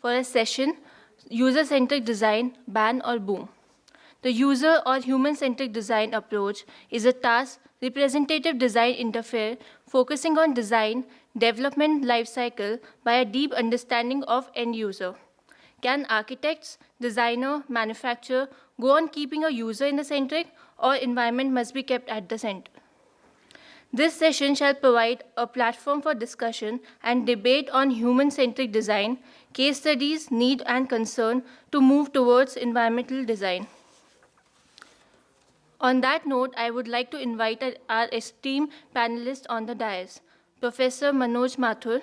for a session, User-Centric Design, Bane or Boon. The user or human-centric design approach is a task representative design interface focusing on design development lifecycle by a deep understanding of end user. Can architects, designer, manufacturer go on keeping a user in the centric, or environment must be kept at the center? This session shall provide a platform for discussion and debate on human-centric design, case studies, need and concern to move towards environmental design. On that note, I would like to invite our esteemed panelists on the dais. Professor Manoj Mathur.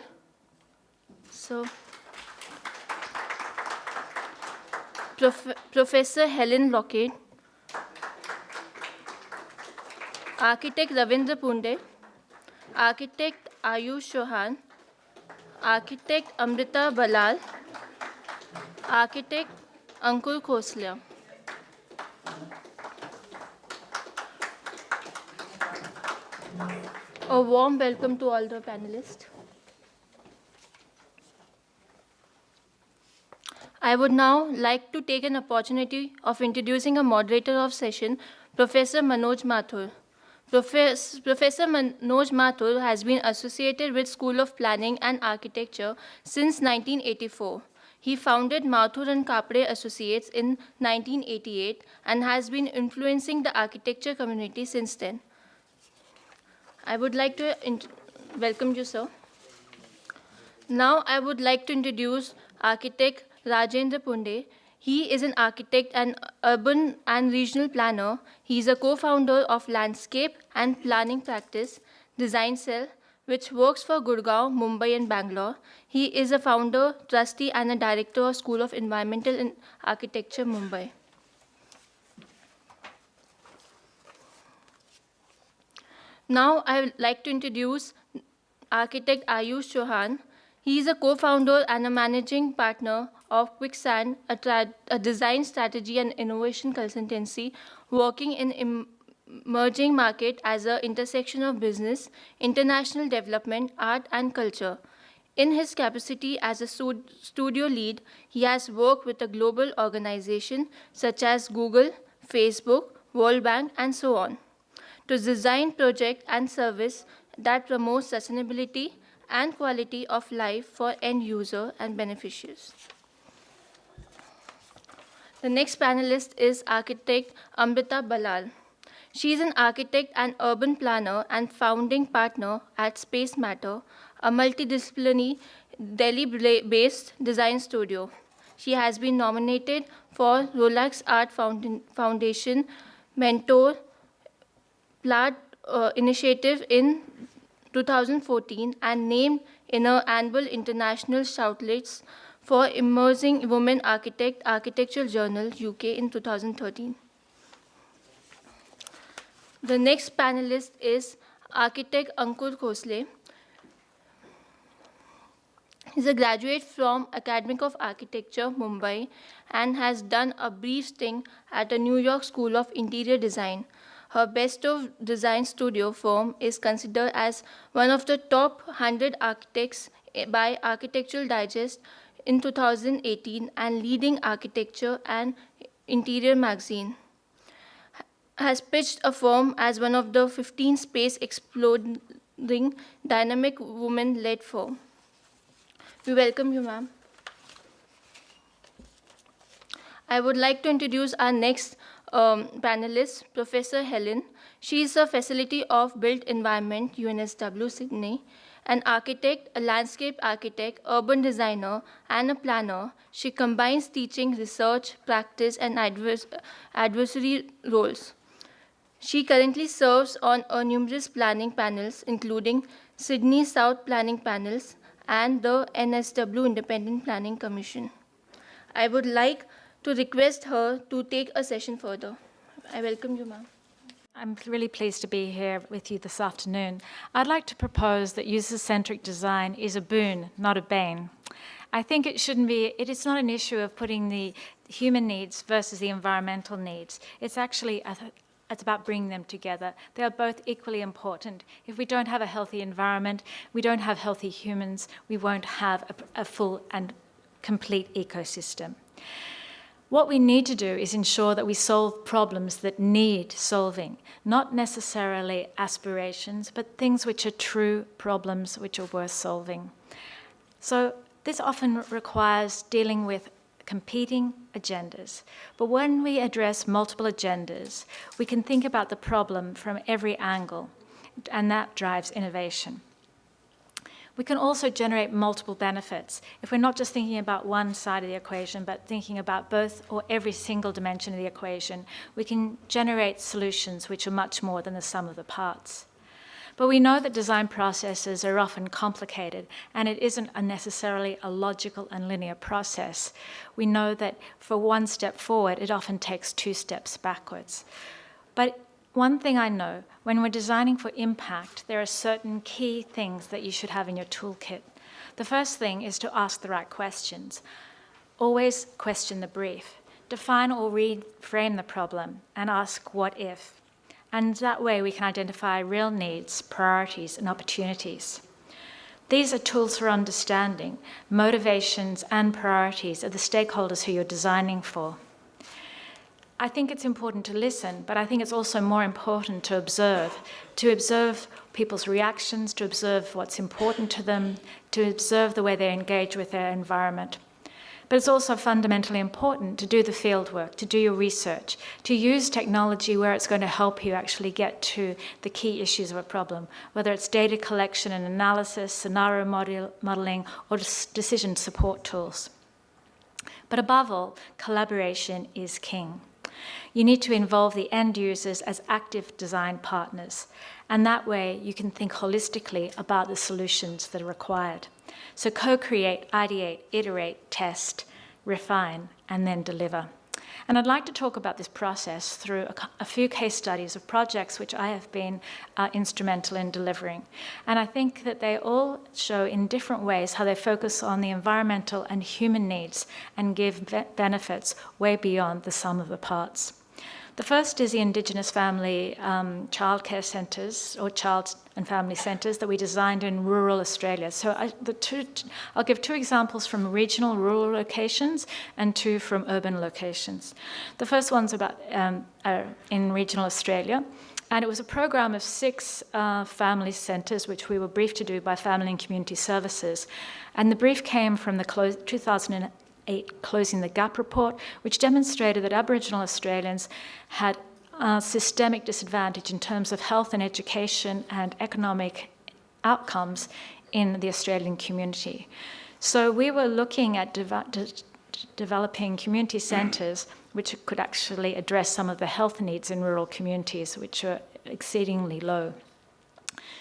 Professor Helen Lochhead. Architect Ravindra Punde. Architect Ayush Chauhan. Architect Amritha Ballal. Architect Annkur Khosla. A warm welcome to all the panelists. I would now like to take an opportunity of introducing a moderator of session, Professor Manoj Mathur. Professor Manoj Mathur has been associated with School of Planning and Architecture since 1984. He founded Mathur and Kapde Associates in 1988 and has been influencing the architecture community since then. I would like to welcome you, sir. Now I would like to introduce architect Rajendra Punde. He is an architect and urban and regional planner. He is a co-founder of Landscape and Planning Practice Design Cell, which works for Gurgaon, Mumbai, and Bangalore. He is a founder, trustee, and a director of School of Environmental and Architecture, Mumbai. Now I would like to introduce architect Ayush Chauhan. He is a co-founder and a managing partner of Quicksand, a design strategy and innovation consultancy working in emerging market as an intersection of business, international development, art, and culture. In his capacity as a studio lead, he has worked with a global organization such as Google, Facebook, World Bank, and so on, to design project and service that promotes sustainability and quality of life for end user and beneficiaries. The next panelist is architect Amritha Ballal. She is an architect and urban planner and founding partner at SpaceMatters, a multidisciplinary Delhi-based design studio. She has been nominated for Rolex Art Foundation Mentor Plaid Initiative in 2014 and named in an annual international shortlist for Emerging Women Architectural Journal, UK in 2013. The next panelist is architect Annkur Khosla. He's a graduate from Academy of Architecture, Mumbai, and has done a brief stint at the New York School of Interior Design. Her Best of Design studio firm is considered as one of the top 100 architects by Architectural Digest in 2018 and leading architecture and interior magazine. Has pitched a firm as one of the 15 space exploding dynamic women-led firm. We welcome you, ma'am. I would like to introduce our next panelist, Professor Helen. She is a facility of built environment, UNSW, Sydney, an architect, a landscape architect, urban designer, and a planner. She combines teaching, research, practice, and advisory roles. She currently serves on numerous planning panels, including Sydney South Planning Panels and the NSW Independent Planning Commission. I would like to request her to take a session further. I welcome you, ma'am. I'm really pleased to be here with you this afternoon. I'd like to propose that user-centric design is a boon, not a bane. I think it is not an issue of putting the human needs versus the environmental needs. It's about bringing them together. They are both equally important. If we don't have a healthy environment, we don't have healthy humans, we won't have a full and complete ecosystem. What we need to do is ensure that we solve problems that need solving, not necessarily aspirations, but things which are true problems which are worth solving. So this often requires dealing with competing agendas. But when we address multiple agendas, we can think about the problem from every angle, and that drives innovation. We can also generate multiple benefits if we're not just thinking about one side of the equation, but thinking about both or every single dimension of the equation. We can generate solutions which are much more than the sum of the parts. But we know that design processes are often complicated, and it isn't necessarily a logical and linear process. We know that for one step forward, it often takes 2 steps backwards. But one thing I know, when we're designing for impact, there are certain key things that you should have in your toolkit. The first thing is to ask the right questions. Always question the brief. Define or reframe the problem and ask what if. And that way we can identify real needs, priorities, and opportunities. These are tools for understanding motivations and priorities of the stakeholders who you're designing for. I think it's important to listen, but I think it's also more important to observe people's reactions, to observe what's important to them, to observe the way they engage with their environment. But it's also fundamentally important to do the field work, to do your research, to use technology where it's going to help you actually get to the key issues of a problem, whether it's data collection and analysis, scenario modeling, or decision support tools. But above all, collaboration is king. You need to involve the end users as active design partners, and that way you can think holistically about the solutions that are required. So co-create, ideate, iterate, test, refine, and then deliver. And I'd like to talk about this process through a few case studies of projects which I have been instrumental in delivering. And I think that they all show in different ways how they focus on the environmental and human needs and give benefits way beyond the sum of the parts. The first is the Indigenous family childcare centres or child and family centres that we designed in rural Australia. So I'll give 2 examples from regional rural locations and 2 from urban locations. The first one's about in regional Australia. And it was a program of 6 family centres, which we were briefed to do by Family and Community Services. And the brief came from the 2008 Closing the Gap report, which demonstrated that Aboriginal Australians had systemic disadvantage in terms of health and education and economic outcomes in the Australian community. So we were looking at developing community centres which could actually address some of the health needs in rural communities, which are exceedingly low.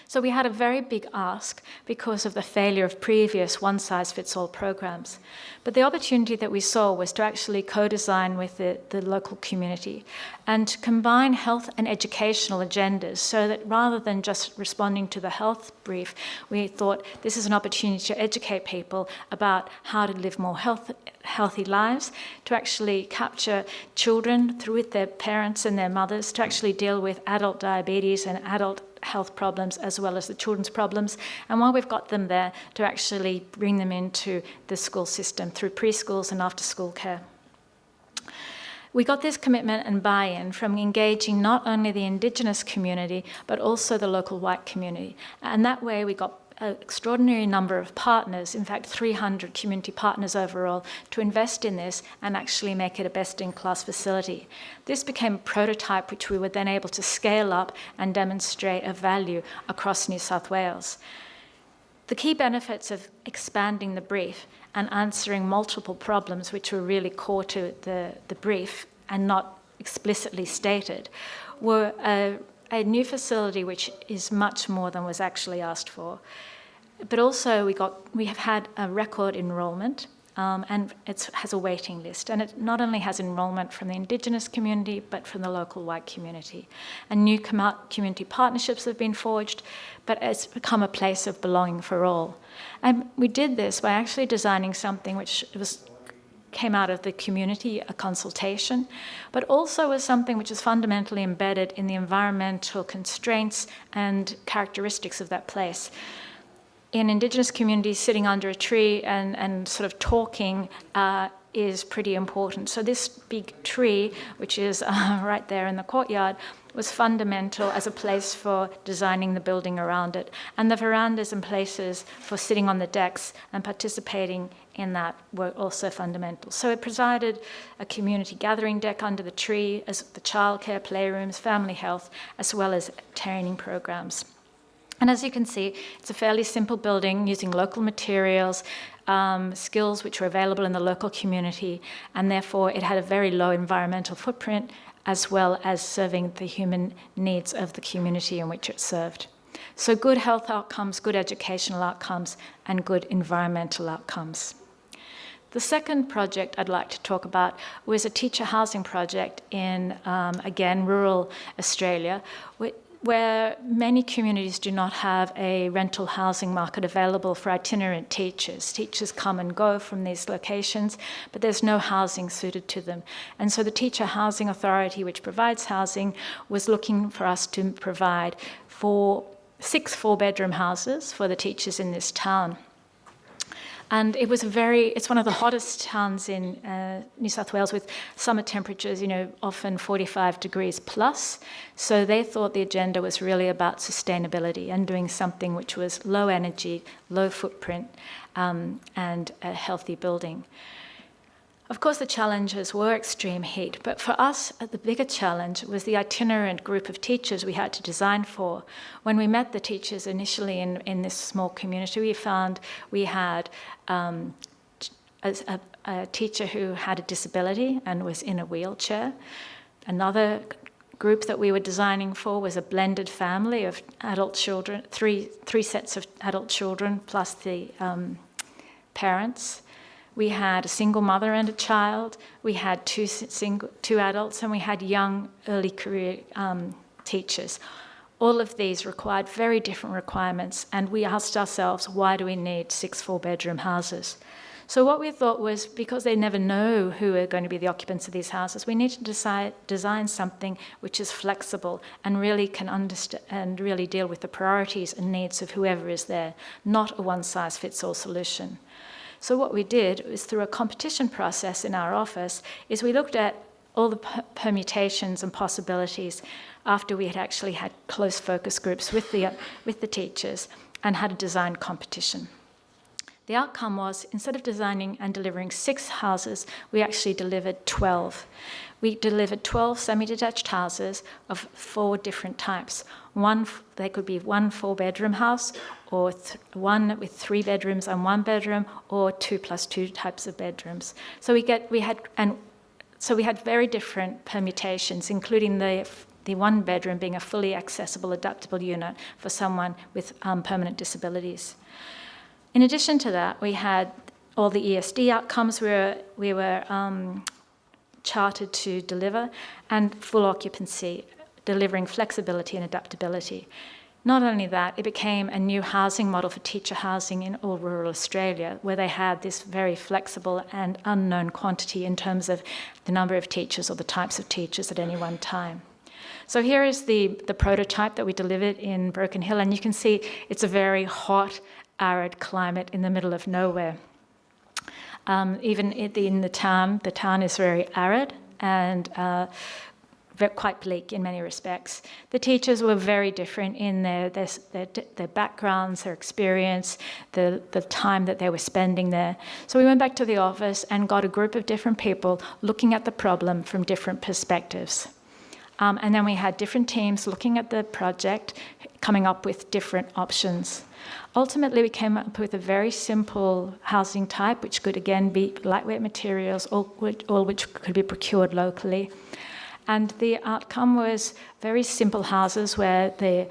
So we had a very big ask because of the failure of previous one-size-fits-all programs. But the opportunity that we saw was to actually co-design with the local community and to combine health and educational agendas so that rather than just responding to the health brief, we thought this is an opportunity to educate people about how to live more healthy lives, to actually capture children through with their parents and their mothers, to actually deal with adult diabetes and adult health problems as well as the children's problems, and while we've got them there, to actually bring them into the school system through preschools and after-school care. We got this commitment and buy-in from engaging not only the Indigenous community, but also the local white community. And that way we got an extraordinary number of partners, in fact 300 community partners overall, to invest in this and actually make it a best-in-class facility. This became a prototype which we were then able to scale up and demonstrate a value across New South Wales. The key benefits of expanding the brief and answering multiple problems which were really core to the brief and not explicitly stated were a new facility which is much more than was actually asked for. But also we have had a record enrolment and it has a waiting list. And it not only has enrolment from the Indigenous community, but from the local white community. And new community partnerships have been forged, but it's become a place of belonging for all. And we did this by actually designing something which came out of the community, a consultation, but also was something which is fundamentally embedded in the environmental constraints and characteristics of that place. in Indigenous communities, sitting under a tree and sort of talking is pretty important. So this big tree, which is right there in the courtyard, was fundamental as a place for designing the building around it. And the verandas and places for sitting on the decks and participating in that were also fundamental. So it provided a community gathering deck under the tree, as the childcare, playrooms, family health, as well as training programs. And as you can see, it's a fairly simple building using local materials, skills which were available in the local community, and therefore it had a very low environmental footprint, as well as serving the human needs of the community in which it served. So good health outcomes, good educational outcomes, and good environmental outcomes. The second project I'd like to talk about was a teacher housing project in, again, rural Australia, where many communities do not have a rental housing market available for itinerant teachers. Teachers come and go from these locations, but there's no housing suited to them. And so the Teacher Housing Authority, which provides housing, was looking for us to provide 6 4-bedroom houses for the teachers in this town. And it's one of the hottest towns in New South Wales, with summer temperatures, often 45 degrees plus. So they thought the agenda was really about sustainability and doing something which was low energy, low footprint, and a healthy building. Of course, the challenges were extreme heat, but for us, the bigger challenge was the itinerant group of teachers we had to design for. When we met the teachers initially in this small community, we found we had a teacher who had a disability and was in a wheelchair. Another group that we were designing for was a blended family of adult children, three sets of adult children plus the parents. We had a single mother and a child. We had two adults, and we had young early career teachers. All of these required very different requirements, and we asked ourselves, why do we need 6 4-bedroom houses? So what we thought was, because they never know who are going to be the occupants of these houses, we need to design something which is flexible and really can understand and really deal with the priorities and needs of whoever is there, not a one-size-fits-all solution. So what we did is, through a competition process in our office, is we looked at all the permutations and possibilities after we had actually had close focus groups with the teachers and had a design competition. The outcome was, instead of designing and delivering 6 houses, we actually delivered 12. We delivered 12 semi-detached houses of 4 different types. They could be 1 4-bedroom house, or one with 3 bedrooms and 1 bedroom, or 2 plus 2 types of bedrooms. So we had very different permutations, including the 1 bedroom being a fully accessible, adaptable unit for someone with permanent disabilities. In addition to that, we had all the ESD outcomes we were chartered to deliver, and full occupancy, delivering flexibility and adaptability. Not only that, it became a new housing model for teacher housing in all rural Australia, where they had this very flexible and unknown quantity in terms of the number of teachers or the types of teachers at any one time. So here is the prototype that we delivered in Broken Hill, and you can see it's a very hot, arid climate in the middle of nowhere. Even in the town is very arid and quite bleak in many respects. The teachers were very different in their backgrounds, their experience, the time that they were spending there. So we went back to the office and got a group of different people looking at the problem from different perspectives. And then we had different teams looking at the project, coming up with different options. Ultimately, we came up with a very simple housing type, which could again be lightweight materials, all which could be procured locally. And the outcome was very simple houses where the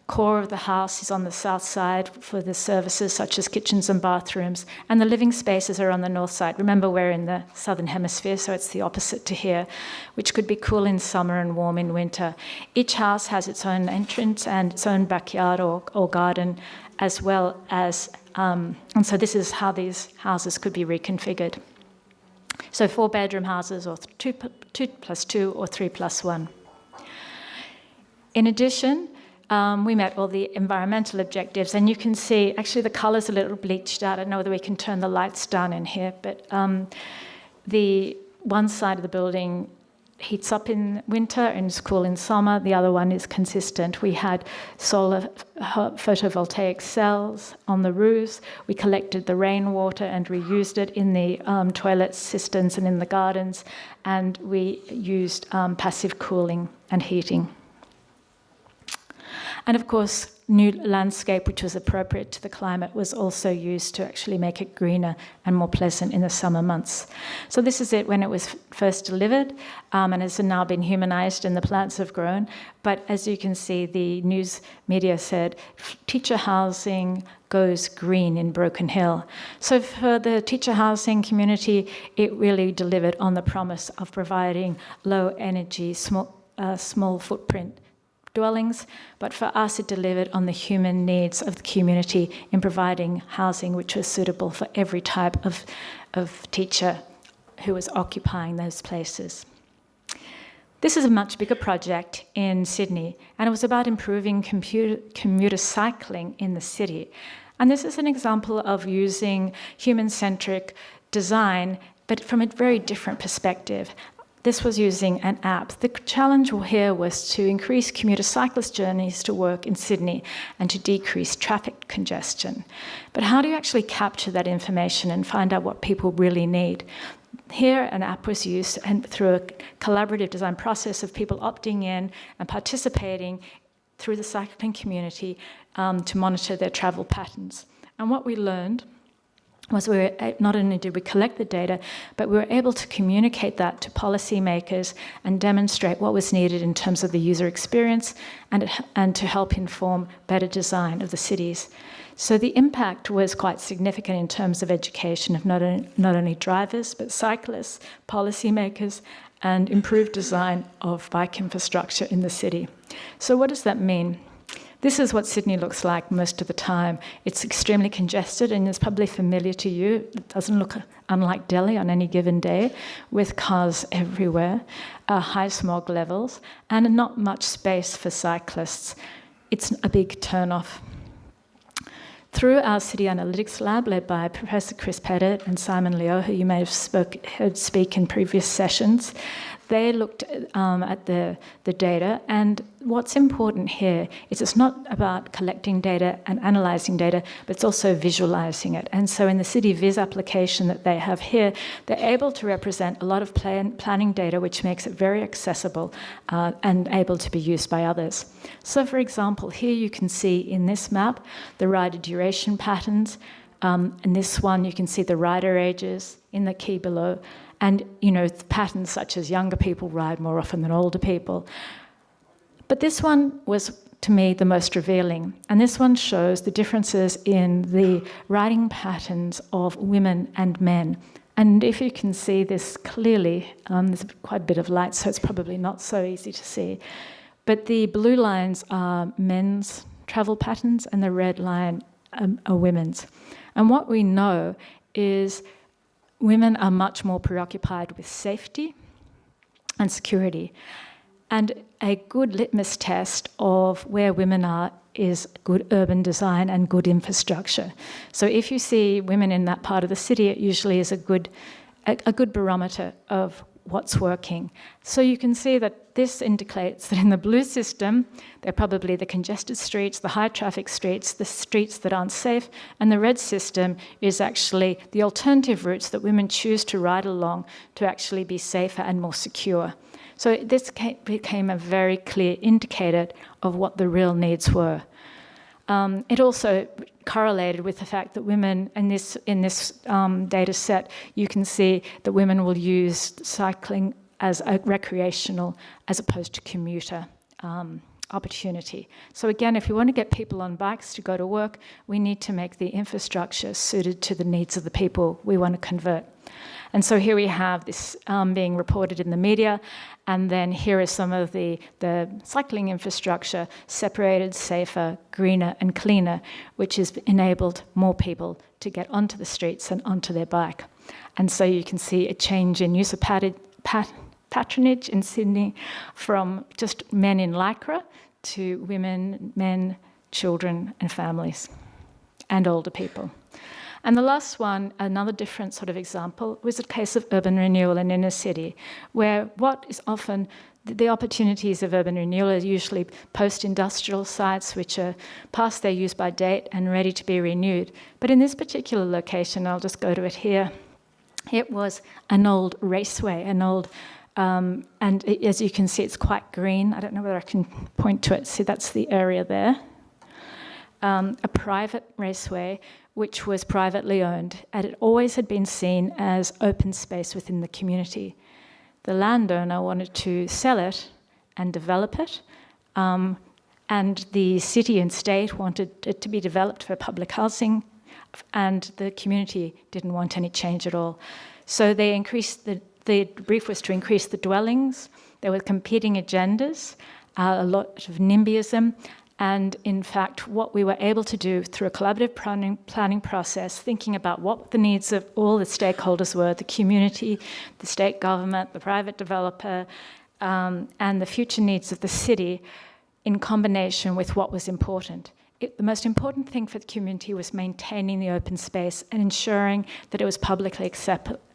core of the house is on the south side for the services such as kitchens and bathrooms, and the living spaces are on the north side. Remember, we're in the southern hemisphere, so it's the opposite to here, which could be cool in summer and warm in winter. Each house has its own entrance and its own backyard or garden, as well as, and so this is how these houses could be reconfigured. So 4-bedroom houses, or 2 plus 2, or 3 plus 1. In addition, we met all the environmental objectives, and you can see, actually the colour's a little bleached out. I don't know whether we can turn the lights down in here, but the one side of the building heats up in winter and is cool in summer. The other one is consistent. We had solar photovoltaic cells on the roofs. We collected the rainwater and reused it in the toilet cisterns and in the gardens. And we used passive cooling and heating. And of course, new landscape, which was appropriate to the climate, was also used to actually make it greener and more pleasant in the summer months. So this is it when it was first delivered, and has now been humanized and the plants have grown. But as you can see, the news media said, teacher housing goes green in Broken Hill. So for the teacher housing community, it really delivered on the promise of providing low energy, small footprint dwellings, but for us it delivered on the human needs of the community in providing housing which was suitable for every type of teacher who was occupying those places. This is a much bigger project in Sydney, and it was about improving commuter cycling in the city. And this is an example of using human-centric design, but from a very different perspective. This was using an app. The challenge here was to increase commuter cyclist journeys to work in Sydney and to decrease traffic congestion. But how do you actually capture that information and find out what people really need? Here, an app was used, and through a collaborative design process of people opting in and participating through the cycling community to monitor their travel patterns. And what we learned was not only did we collect the data, but we were able to communicate that to policymakers and demonstrate what was needed in terms of the user experience and to help inform better design of the cities. So the impact was quite significant in terms of education of not only drivers, but cyclists, policymakers, and improved design of bike infrastructure in the city. So what does that mean? This is what Sydney looks like most of the time. It's extremely congested, and it's probably familiar to you. It doesn't look unlike Delhi on any given day, with cars everywhere, high smog levels, and not much space for cyclists. It's a big turn-off. Through our City Analytics Lab, led by Professor Chris Pettit and Simon Leo, who you may have heard speak in previous sessions, they looked at the data, and what's important here is it's not about collecting data and analysing data, but it's also visualising it. And so in the City Viz application that they have here, they're able to represent a lot of planning data, which makes it very accessible and able to be used by others. So for example, here you can see in this map the rider duration patterns. In this one, you can see the rider ages in the key below. And, patterns such as younger people ride more often than older people. But this one was, to me, the most revealing. And this one shows the differences in the riding patterns of women and men. And if you can see this clearly, there's quite a bit of light, so it's probably not so easy to see. But the blue lines are men's travel patterns, and the red line are women's. And what we know is women are much more preoccupied with safety and security. And a good litmus test of where women are is good urban design and good infrastructure. So if you see women in that part of the city, it usually is a good barometer of what's working. So you can see that this indicates that in the blue system, they're probably the congested streets, the high traffic streets, the streets that aren't safe, and the red system is actually the alternative routes that women choose to ride along to actually be safer and more secure. So this became a very clear indicator of what the real needs were. It also correlated with the fact that women, in this data set, you can see that women will use cycling as a recreational as opposed to commuter opportunity. So again, if we want to get people on bikes to go to work, we need to make the infrastructure suited to the needs of the people we want to convert. And so here we have this being reported in the media, and then here is some of the cycling infrastructure, separated, safer, greener and cleaner, which has enabled more people to get onto the streets and onto their bike. And so you can see a change in use of patronage in Sydney from just men in lycra to women, men, children, and families, and older people. And the last one, another different sort of example, was a case of urban renewal in inner city, where what is often the opportunities of urban renewal are usually post-industrial sites which are past their use-by date and ready to be renewed. But in this particular location, I'll just go to it here, it was an old raceway, an old, as you can see, it's quite green. I don't know whether I can point to it. See, that's the area there. A private raceway which was privately owned, and it always had been seen as open space within the community. The landowner wanted to sell it and develop it, and the city and state wanted it to be developed for public housing, and the community didn't want any change at all. So they increased the brief was to increase the dwellings. There were competing agendas, a lot of NIMBYism, and in fact, what we were able to do through a collaborative planning process, thinking about what the needs of all the stakeholders were, the community, the state government, the private developer, and the future needs of the city, in combination with what was important. The most important thing for the community was maintaining the open space and ensuring that it was publicly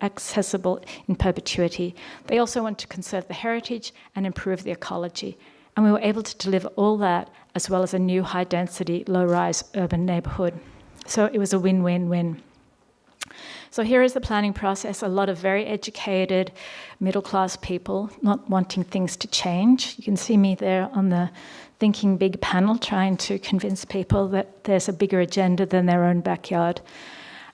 accessible in perpetuity. They also wanted to conserve the heritage and improve the ecology. And we were able to deliver all that, as well as a new high-density, low-rise urban neighbourhood. So it was a win-win-win. So here is the planning process, a lot of very educated, middle-class people not wanting things to change. You can see me there on the Thinking Big panel trying to convince people that there's a bigger agenda than their own backyard.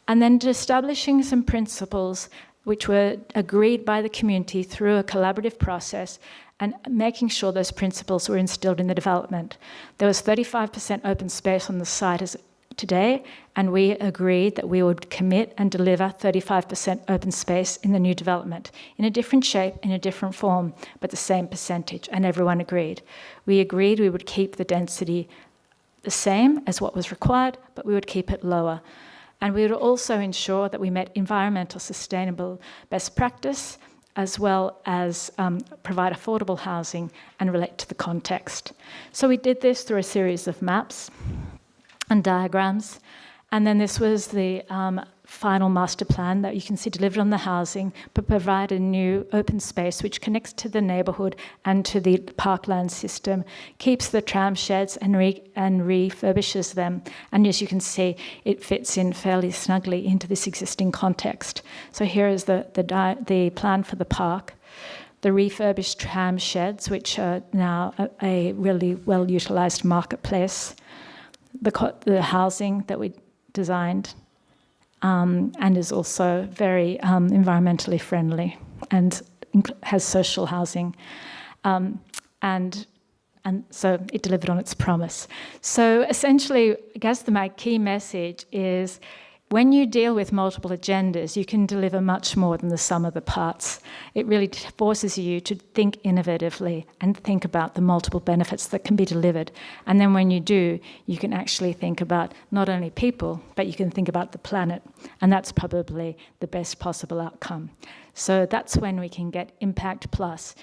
And then establishing some principles which were agreed by the community through a collaborative process and making sure those principles were instilled in the development. There was 35% open space on the site as today, and we agreed that we would commit and deliver 35% open space in the new development, in a different shape, in a different form, but the same percentage, and everyone agreed. We agreed we would keep the density the same as what was required, but we would keep it lower. And we would also ensure that we met environmental sustainable best practice, as well as provide affordable housing and relate to the context. So we did this through a series of maps and diagrams, and then this was the final master plan that you can see delivered on the housing, but provide a new open space which connects to the neighbourhood and to the parkland system, keeps the tram sheds and refurbishes them. And as you can see, it fits in fairly snugly into this existing context. So here is the plan for the park. The refurbished tram sheds, which are now a really well-utilised marketplace. The housing that we designed, and is also very environmentally friendly and has social housing. And so it delivered on its promise. So essentially, I guess my key message is when you deal with multiple agendas, you can deliver much more than the sum of the parts. It really forces you to think innovatively and think about the multiple benefits that can be delivered. And then when you do, you can actually think about not only people, but you can think about the planet. And that's probably the best possible outcome. So that's when we can get impact plus.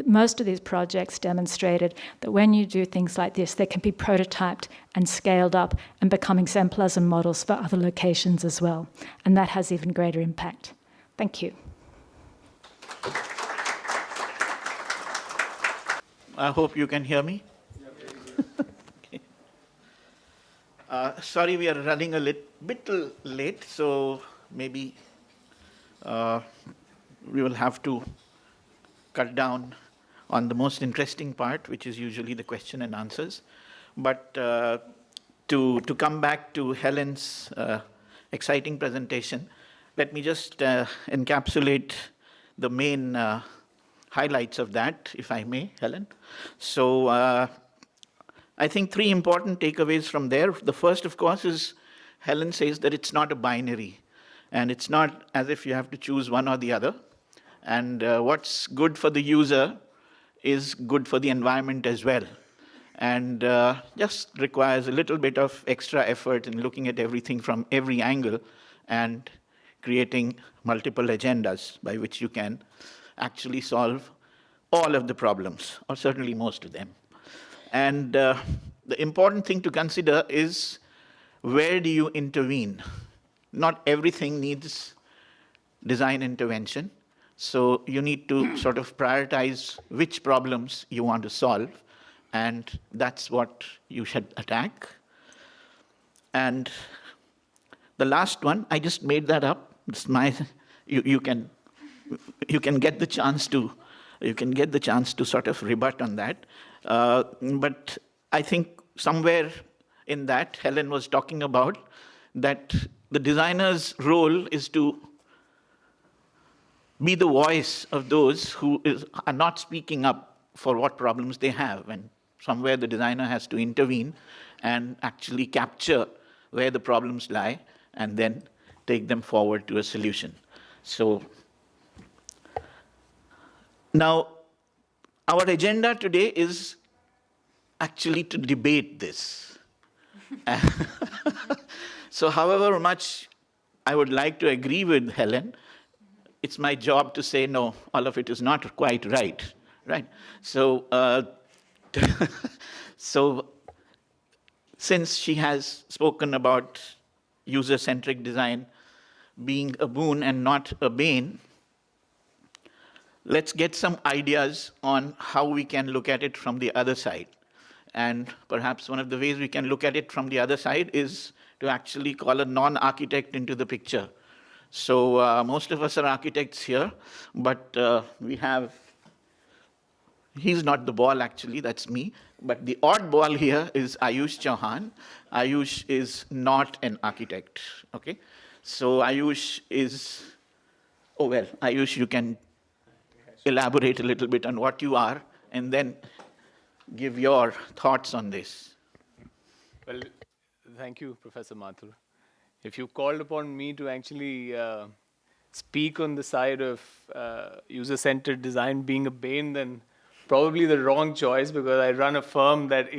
Most of these projects demonstrated that when you do things like this, they can be prototyped and scaled up and become exemplars and models for other locations as well. And that has even greater impact. Thank you. I hope you can hear me. Okay. Sorry, we are running a bit late, so maybe we will have to cut down on the most interesting part, which is usually the question and answers. But to come back to Helen's exciting presentation, let me just encapsulate the main highlights of that, if I may, Helen. So I think three important takeaways from there. The first, of course, is Helen says that it's not a binary, and it's not as if you have to choose one or the other. And what's good for the user is good for the environment as well. And just requires a little bit of extra effort in looking at everything from every angle and creating multiple agendas by which you can actually solve all of the problems, or certainly most of them. And the important thing to consider is, where do you intervene? Not everything needs design intervention. So you need to sort of prioritize which problems you want to solve, and that's what you should attack. And the last one, I just made that up. It's my, you can get the chance to sort of rebut on that. But I think somewhere in that, Helen was talking about that the designer's role is to be the voice of those who are not speaking up for what problems they have. And somewhere the designer has to intervene and actually capture where the problems lie and then take them forward to a solution. So now our agenda today is actually to debate this. So however much I would like to agree with Helen, it's my job to say, no, all of it is not quite right, right? So, so since she has spoken about user-centric design being a boon and not a bane, let's get some ideas on how we can look at it from the other side. And perhaps one of the ways we can look at it from the other side is to actually call a non-architect into the picture. So most of us are architects here, but we have, he's not the ball actually, that's me, but the oddball here is Ayush Chauhan. Ayush is not an architect, okay? So Ayush is, oh well, Ayush, you can elaborate a little bit on what you are and then give your thoughts on this. Well, thank you, Professor Mathur. If you called upon me to actually speak on the side of user-centered design being a bane, then probably the wrong choice, because I run a firm that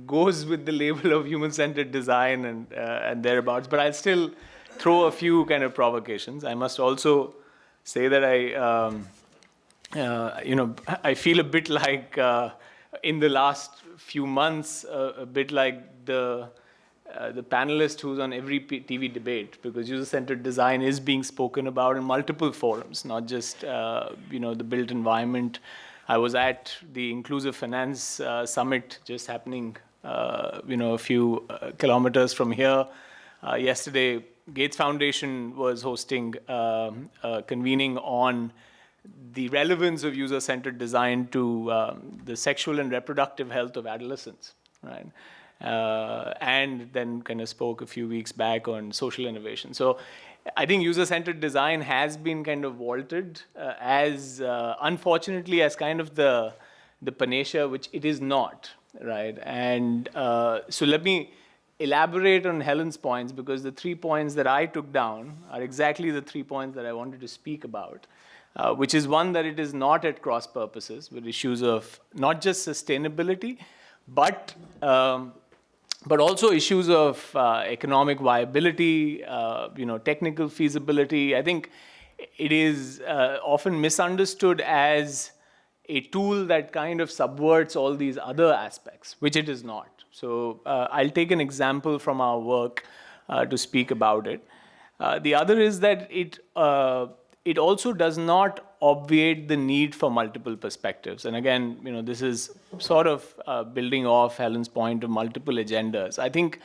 goes with the label of human-centered design and thereabouts. But I'll still throw a few kind of provocations. I must also say that I feel a bit like in the last few months, a bit like the panelist who's on every TV debate, because user-centered design is being spoken about in multiple forums, not just the built environment. I was at the Inclusive Finance Summit just happening a few kilometers from here. Yesterday, Gates Foundation was hosting convening on the relevance of user-centered design to the sexual and reproductive health of adolescents, right? And then kind of spoke a few weeks back on social innovation. So I think user-centered design has been kind of vaulted as, unfortunately, as kind of the panacea, which it is not, right? And so let me elaborate on Helen's points, because the 3 points that I took down are exactly the 3 points that I wanted to speak about, which is one, that it is not at cross purposes with issues of not just sustainability, but also issues of economic viability, technical feasibility. I think it is often misunderstood as a tool that kind of subverts all these other aspects, which it is not. So I'll take an example from our work to speak about it. The other is that it also does not obviate the need for multiple perspectives. And again, this is sort of building off Helen's point of multiple agendas. I think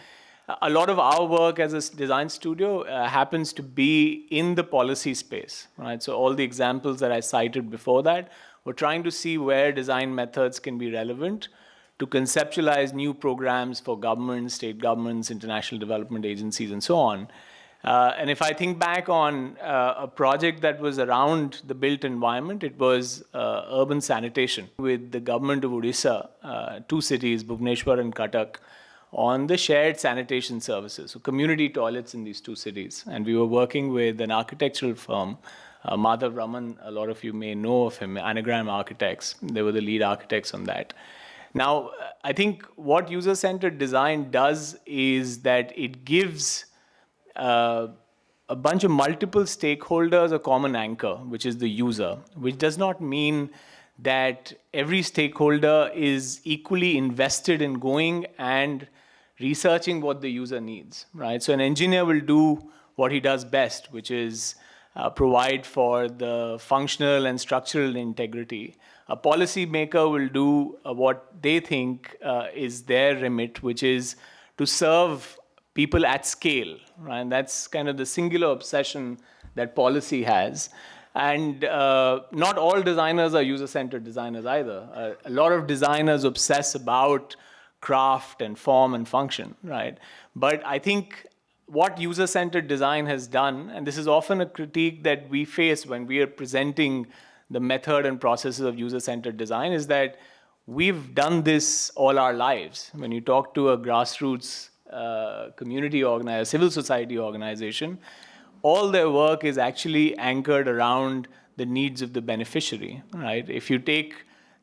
a lot of our work as a design studio happens to be in the policy space, right? So all the examples that I cited before that, we're trying to see where design methods can be relevant to conceptualize new programs for governments, state governments, international development agencies, and so on. And if I think back on a project that was around the built environment, it was urban sanitation with the government of Odisha, 2 cities, Bhubaneswar and Cuttack, on the shared sanitation services, so community toilets in these 2 cities. And we were working with an architectural firm, Madhav Raman, a lot of you may know of him, Anagram Architects. They were the lead architects on that. Now, I think what user-centered design does is that it gives a bunch of multiple stakeholders a common anchor, which is the user, which does not mean that every stakeholder is equally invested in going and researching what the user needs, right? So an engineer will do what he does best, which is provide for the functional and structural integrity. A policymaker will do what they think is their remit, which is to serve people at scale, right? And that's kind of the singular obsession that policy has. And not all designers are user-centered designers either. A lot of designers obsess about craft and form and function, right? But I think what user-centered design has done, and this is often a critique that we face when we are presenting the method and processes of user-centered design, is that we've done this all our lives. When you talk to a grassroots community organizer, civil society organization, all their work is actually anchored around the needs of the beneficiary, right? If you take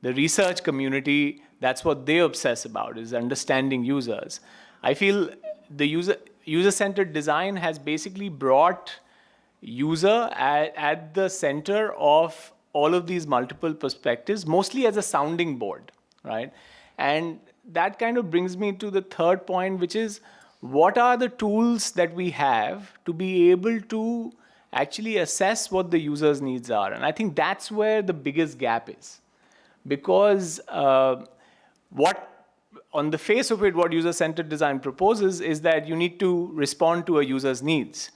the research community, that's what they obsess about, is understanding users. I feel the user-centered design has basically brought user at the center of all of these multiple perspectives, mostly as a sounding board, right? And that kind of brings me to the third point, which is, what are the tools that we have to be able to actually assess what the user's needs are? And I think that's where the biggest gap is. Because on the face of it, what user-centered design proposes is that you need to respond to a user's needs.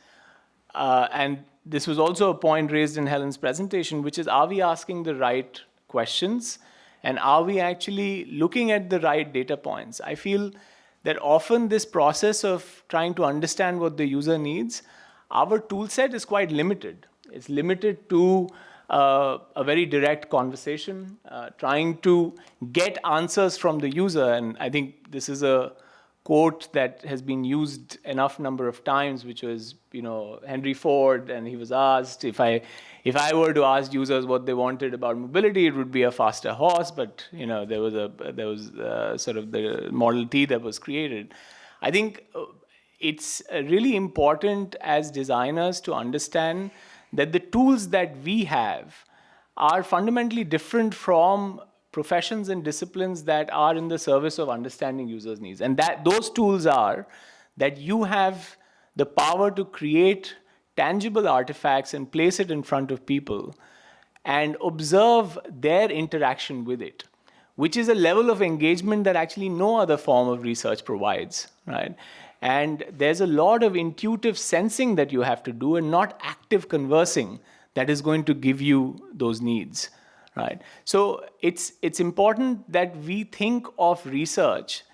And this was also a point raised in Helen's presentation, which is, are we asking the right questions? And are we actually looking at the right data points? I feel that often this process of trying to understand what the user needs, our tool set is quite limited. It's limited to a very direct conversation, trying to get answers from the user. And I think this is a quote that has been used enough number of times, which was, Henry Ford, and he was asked, if I were to ask users what they wanted about mobility, it would be a faster horse, but there was sort of the Model T that was created. I think it's really important as designers to understand that the tools that we have are fundamentally different from professions and disciplines that are in the service of understanding users' needs. And that those tools are that you have the power to create tangible artifacts and place it in front of people and observe their interaction with it, which is a level of engagement that actually no other form of research provides, right? And there's a lot of intuitive sensing that you have to do, and not active conversing, that is going to give you those needs, right? So it's important that we think of research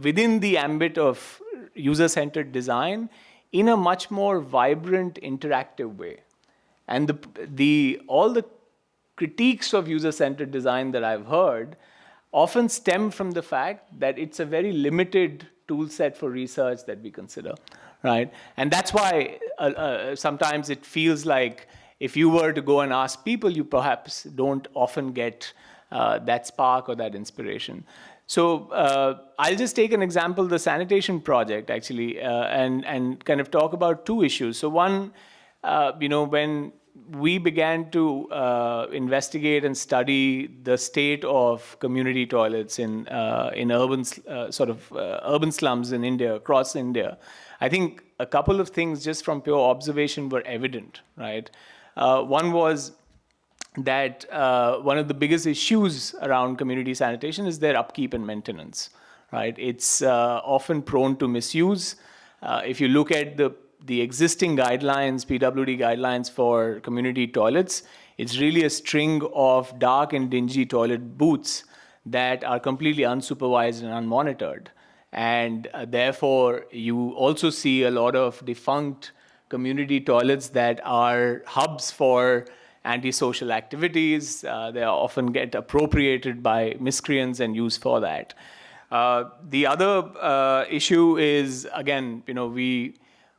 within the ambit of user-centered design in a much more vibrant, interactive way. And all the critiques of user-centered design that I've heard often stem from the fact that it's a very limited tool set for research that we consider, right? And that's why sometimes it feels like if you were to go and ask people, you perhaps don't often get that spark or that inspiration. So I'll just take an example, the Sanitation Project, actually, and kind of talk about two issues. So one, when we began to investigate and study the state of community toilets in urban urban slums in India, across India, I think a couple of things just from pure observation were evident, right? One was that one of the biggest issues around community sanitation is their upkeep and maintenance, right? It's often prone to misuse. If you look at the existing guidelines, PWD guidelines for community toilets, it's really a string of dark and dingy toilet booths that are completely unsupervised and unmonitored. And therefore, you also see a lot of defunct community toilets that are hubs for antisocial activities. They often get appropriated by miscreants and used for that. The other issue is, again, we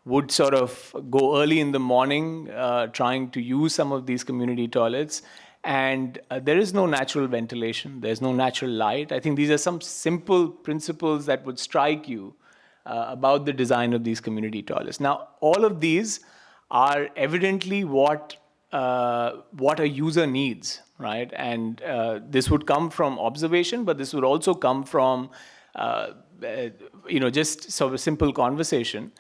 would sort of go early in the morning trying to use some of these community toilets, and there is no natural ventilation, there's no natural light. I think these are some simple principles that would strike you about the design of these community toilets. Now, all of these are evidently what what a user needs, right? And this would come from observation, but this would also come from, just sort of simple conversation.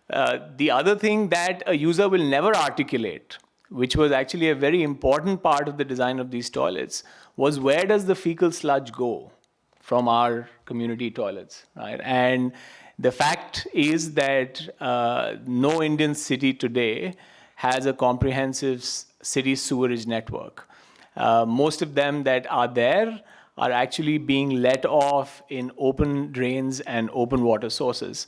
The other thing that a user will never articulate, which was actually a very important part of the design of these toilets, was where does the fecal sludge go from our community toilets, right? And the fact is that no Indian city today has a comprehensive city sewerage network. Most of them that are there are actually being let off in open drains and open water sources.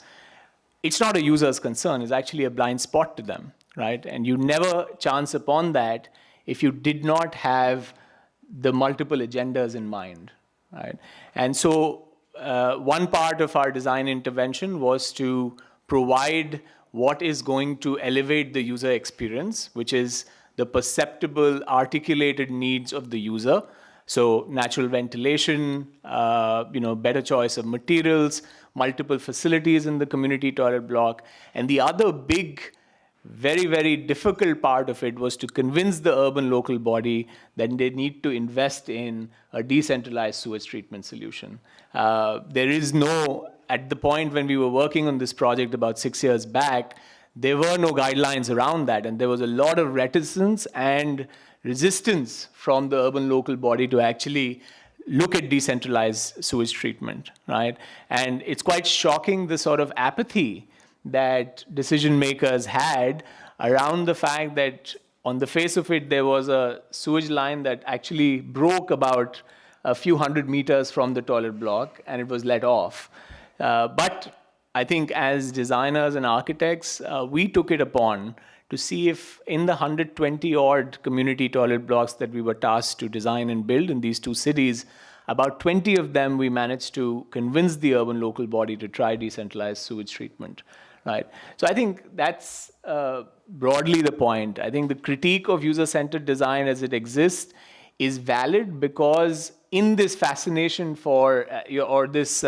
It's not a user's concern, it's actually a blind spot to them, right? And you never chance upon that if you did not have the multiple agendas in mind, right? And so one part of our design intervention was to provide what is going to elevate the user experience, which is the perceptible, articulated needs of the user. So natural ventilation, better choice of materials, multiple facilities in the community toilet block. And the other big, very, very difficult part of it was to convince the urban local body that they need to invest in a decentralized sewage treatment solution. There is no, at the point when we were working on this project about 6 years back, there were no guidelines around that. And there was a lot of reticence and resistance from the urban local body to actually look at decentralized sewage treatment, right? And it's quite shocking the sort of apathy that decision makers had around the fact that on the face of it, there was a sewage line that actually broke about a few hundred meters from the toilet block and it was let off. But I think as designers and architects, we took it upon to see if in the 120 odd community toilet blocks that we were tasked to design and build in these two cities, about 20 of them we managed to convince the urban local body to try decentralized sewage treatment, right? So I think that's broadly the point. I think the critique of user-centered design as it exists is valid because in this fascination for, this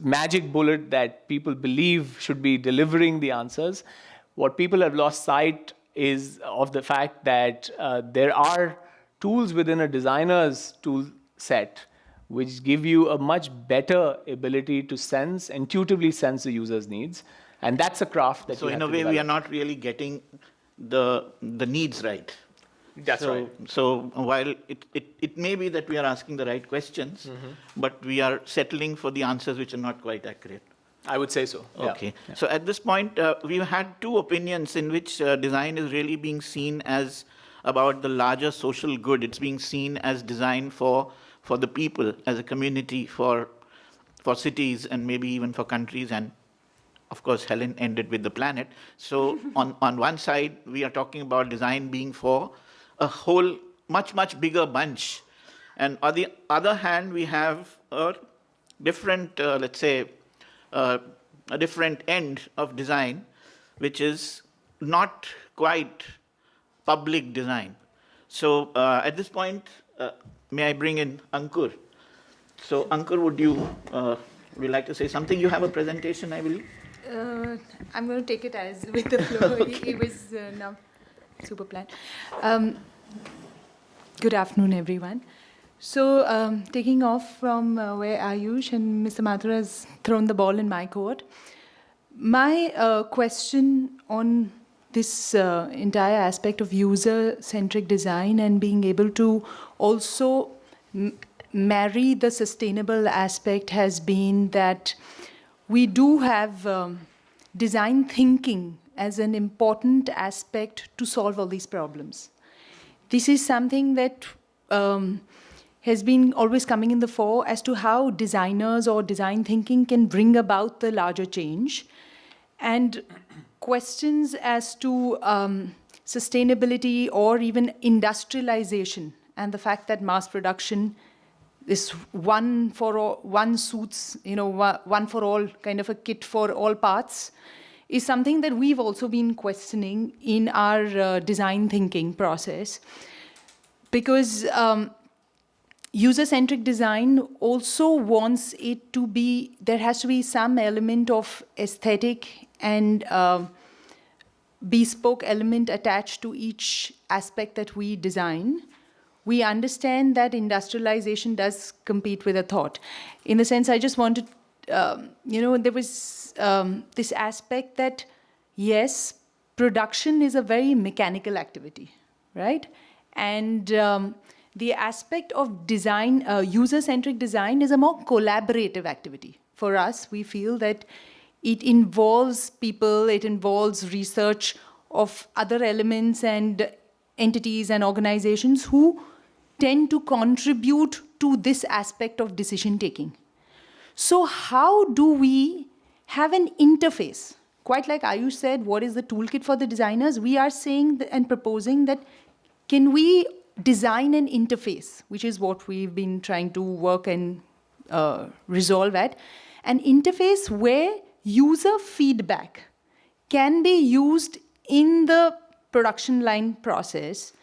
magic bullet that people believe should be delivering the answers, what people have lost sight is of the fact that there are tools within a designer's tool set which give you a much better ability to sense, intuitively sense the user's needs. And that's a craft that so in a way, we are not really getting the needs right. That's right. So while it may be that we are asking the right questions, but we are settling for the answers which are not quite accurate. I would say so. Okay. Yeah. So at this point, we've had two opinions in which design is really being seen as about the larger social good. It's being seen as design for the people, as a community, for cities, and maybe even for countries. And of course, Helen ended with the planet. So on one side, we are talking about design being for a whole much bigger bunch. And on the other hand, we have a different, let's say, a different end of design, which is not quite public design. So at this point, may I bring in Annkur? So Annkur, would you like to say something? You have a presentation, I believe? I'm going to take it as with the flow. Okay. It was now super planned. Good afternoon, everyone. So taking off from where Ayush and Mr. Mathur has thrown the ball in my court, my question on this entire aspect of user-centric design and being able to also marry the sustainable aspect has been that we do have design thinking as an important aspect to solve all these problems. This is something that has been always coming in the fore as to how designers or design thinking can bring about the larger change. And questions as to sustainability or even industrialization and the fact that mass production is one for all, one suits, one for all, kind of a kit for all parts, is something that we've also been questioning in our design thinking process. Because user-centric design also wants it to be, there has to be some element of aesthetic and bespoke element attached to each aspect that we design, we understand that industrialization does compete with a thought. In the sense, I just wanted, there was this aspect that, yes, production is a very mechanical activity, right? And the aspect of design, user-centric design, is a more collaborative activity. For us, we feel that it involves people, it involves research of other elements and entities and organizations who tend to contribute to this aspect of decision-taking. So how do we have an interface? Quite like Ayush said, what is the toolkit for the designers? We are saying and proposing that, can we design an interface, which is what we've been trying to work and resolve at, an interface where user feedback can be used in the production line process,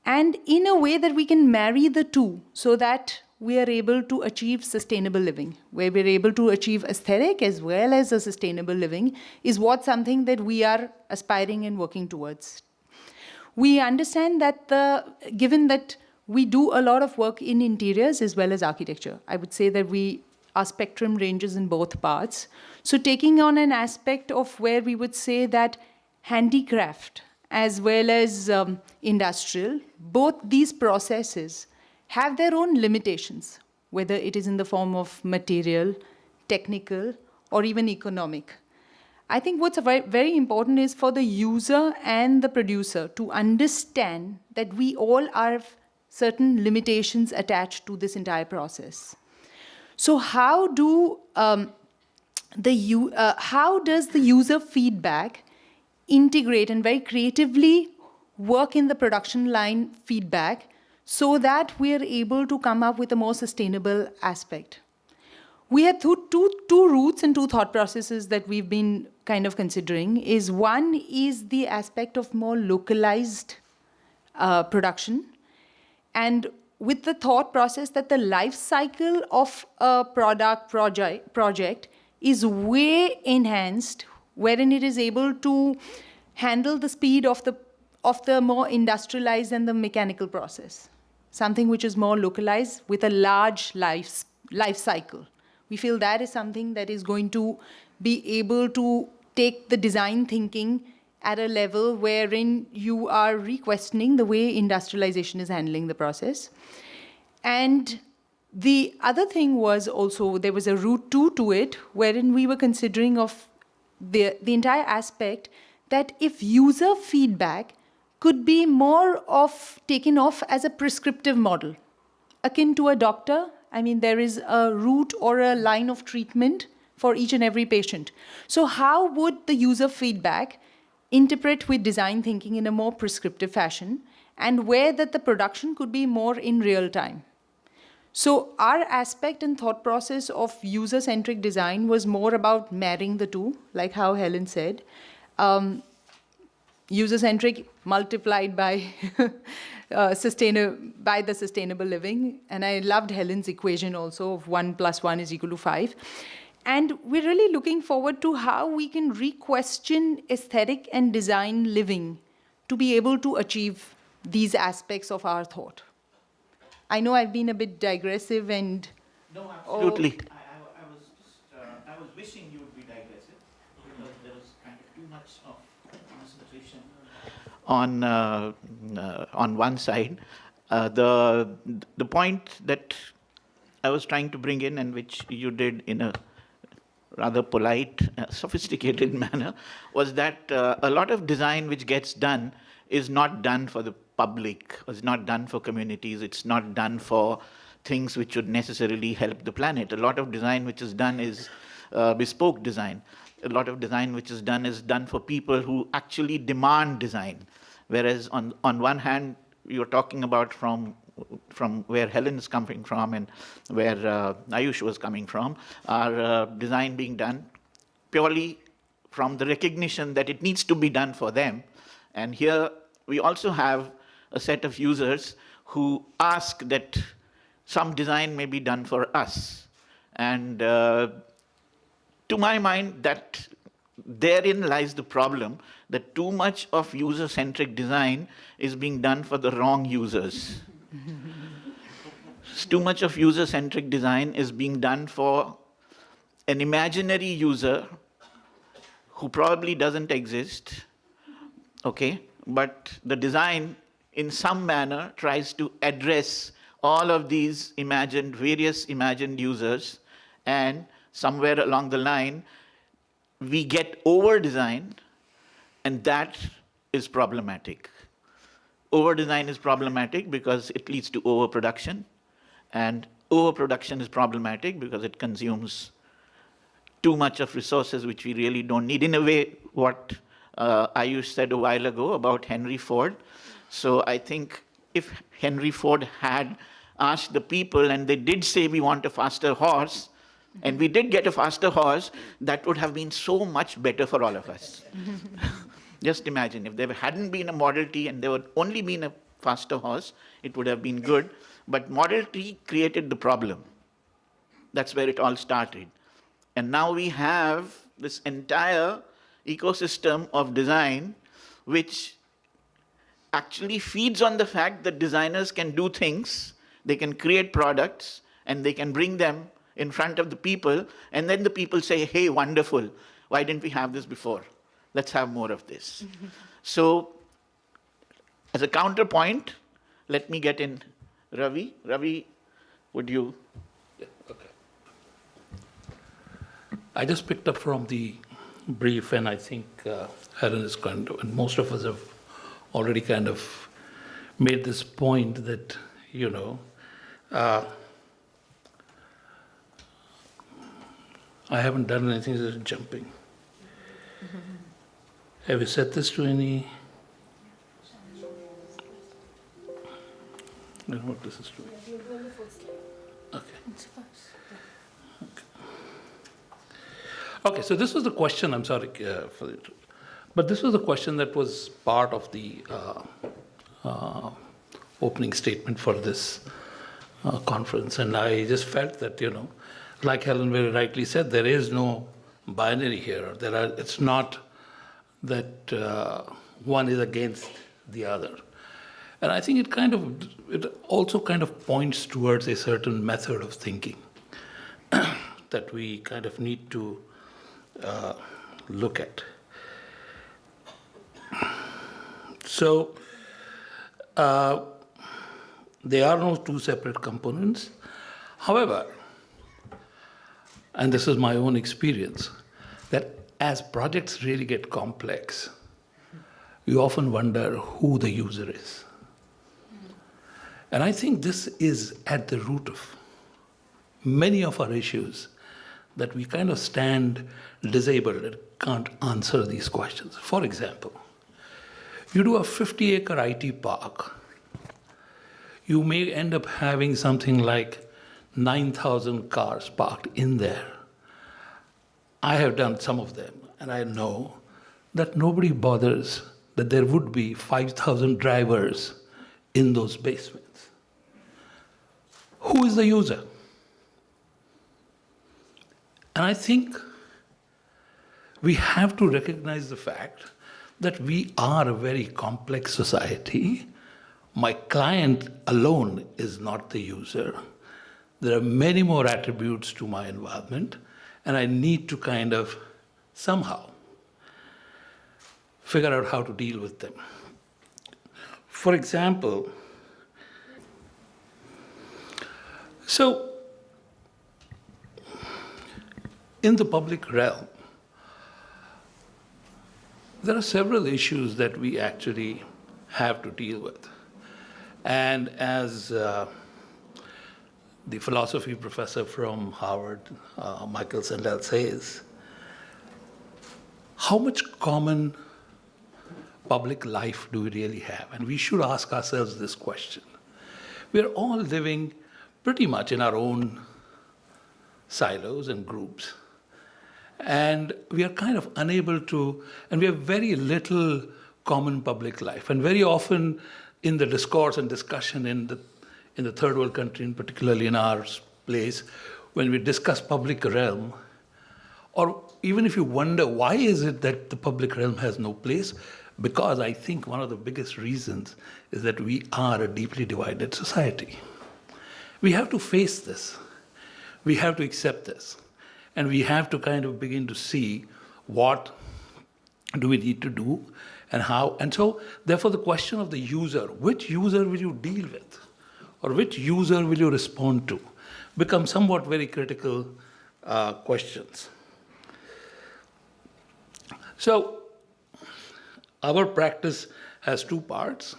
and in a way that we can marry the two so that we are able to achieve sustainable living, where we're able to achieve aesthetic as well as a sustainable living, is what something that we are aspiring and working towards. We understand that given that we do a lot of work in interiors as well as architecture, I would say that our spectrum ranges in both parts. So taking on an aspect of where we would say that handicraft as well as industrial, both these processes have their own limitations, whether it is in the form of material, technical, or even economic. I think what's very, very important is for the user and the producer to understand that we all have certain limitations attached to this entire process. So how does the user feedback integrate and very creatively work in the production line feedback so that we are able to come up with a more sustainable aspect? We have two routes and two thought processes that we've been kind of considering. One is the aspect of more localized production, and with the thought process that the life cycle of a project is way enhanced, wherein it is able to handle the speed of the more industrialized and the mechanical process. Something which is more localized with a large life cycle. We feel that is something that is going to be able to take the design thinking at a level wherein you are re-questioning the way industrialization is handling the process. And the other thing was also, there was a route 2 to it, wherein we were considering of the entire aspect that if user feedback could be more of taken off as a prescriptive model, akin to a doctor. I mean, there is a route or a line of treatment for each and every patient. So how would the user feedback interpret with design thinking in a more prescriptive fashion, and where that the production could be more in real time? So our aspect and thought process of user-centric design was more about marrying the two, like how Helen said. User-centric multiplied by the sustainable living. And I loved Helen's equation also of 1 + 1 = 5. And we're really looking forward to how we can re-question aesthetic and design living to be able to achieve these aspects of our thought. I know I've been a bit digressive and... No, absolutely. I was wishing you would be digressive, because there was kind of too much of concentration on one side. The point that I was trying to bring in, and which you did in a rather polite, sophisticated manner, was that a lot of design which gets done is not done for the public, it's not done for communities, it's not done for things which would necessarily help the planet. A lot of design which is done is bespoke design. A lot of design which is done for people who actually demand design. Whereas on one hand, you're talking about from where Helen is coming from and where Ayush was coming from, are design being done purely from the recognition that it needs to be done for them. And here we also have a set of users who ask that some design may be done for us. And to my mind, that therein lies the problem, that too much of user-centric design is being done for the wrong users. Too much of user-centric design is being done for an imaginary user who probably doesn't exist, okay? But the design, in some manner, tries to address all of these various imagined users, and somewhere along the line, we get over-designed, and that is problematic. Over-design is problematic because it leads to overproduction, and overproduction is problematic because it consumes too much of resources which we really don't need. In a way, what Ayush said a while ago about Henry Ford. So I think if Henry Ford had asked the people and they did say we want a faster horse, and we did get a faster horse, that would have been so much better for all of us. Just imagine, if there hadn't been a Model T and there would only been a faster horse, it would have been good. But Model T created the problem. That's where it all started. And now we have this entire ecosystem of design which actually feeds on the fact that designers can do things, they can create products, and they can bring them in front of the people, and then the people say, hey, wonderful, why didn't we have this before? Let's have more of this. So, as a counterpoint, let me get in Ravi. Ravi, would you? Yeah, okay. I just picked up from the brief, and I think Helen is kind of, and most of us have already kind of made this point that, you know, I haven't done anything other than jumping. Have you said this to any? I don't know what this is doing. Okay. Okay, so this was the question, I'm sorry for it, but this was the question that was part of the opening statement for this conference, and I just felt that, you know, like Helen very rightly said, there is no binary here. It's not that one is against the other. And I think it also kind of points towards a certain method of thinking that we kind of need to look at. So there are no two separate components. However, and this is my own experience, that as projects really get complex, you often wonder who the user is. And I think this is at the root of many of our issues, that we kind of stand disabled and can't answer these questions. For example, you do a 50-acre IT park, you may end up having something like 9,000 cars parked in there. I have done some of them, and I know that nobody bothers that there would be 5,000 drivers in those basements. Who is the user? And I think we have to recognize the fact that we are a very complex society. My client alone is not the user. There are many more attributes to my environment, and I need to kind of somehow figure out how to deal with them. For example, so in the public realm, there are several issues that we actually have to deal with. And as the philosophy professor from Harvard, Michael Sandel, says, how much common public life do we really have? And we should ask ourselves this question. We're all living pretty much in our own silos and groups. And we are kind of unable to, and we have very little common public life. And very often in the discourse and discussion in the third world country, and particularly in our place, when we discuss public realm, or even if you wonder why is it that the public realm has no place, because I think one of the biggest reasons is that we are a deeply divided society. We have to face this. We have to accept this. And we have to kind of begin to see what do we need to do and how. And so, therefore, the question of the user, which user will you deal with? Or which user will you respond to? Become somewhat very critical questions. So, our practice has two parts.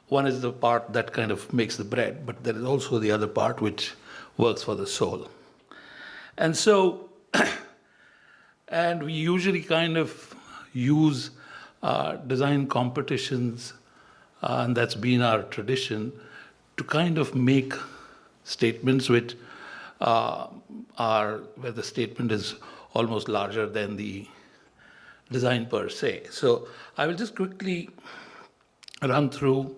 One is the part that kind of makes the bread, but there is also the other part which works for the soul. And so, and we usually kind of use design competitions, and that's been our tradition, to kind of make statements which are where the statement is almost larger than the design per se. So I will just quickly run through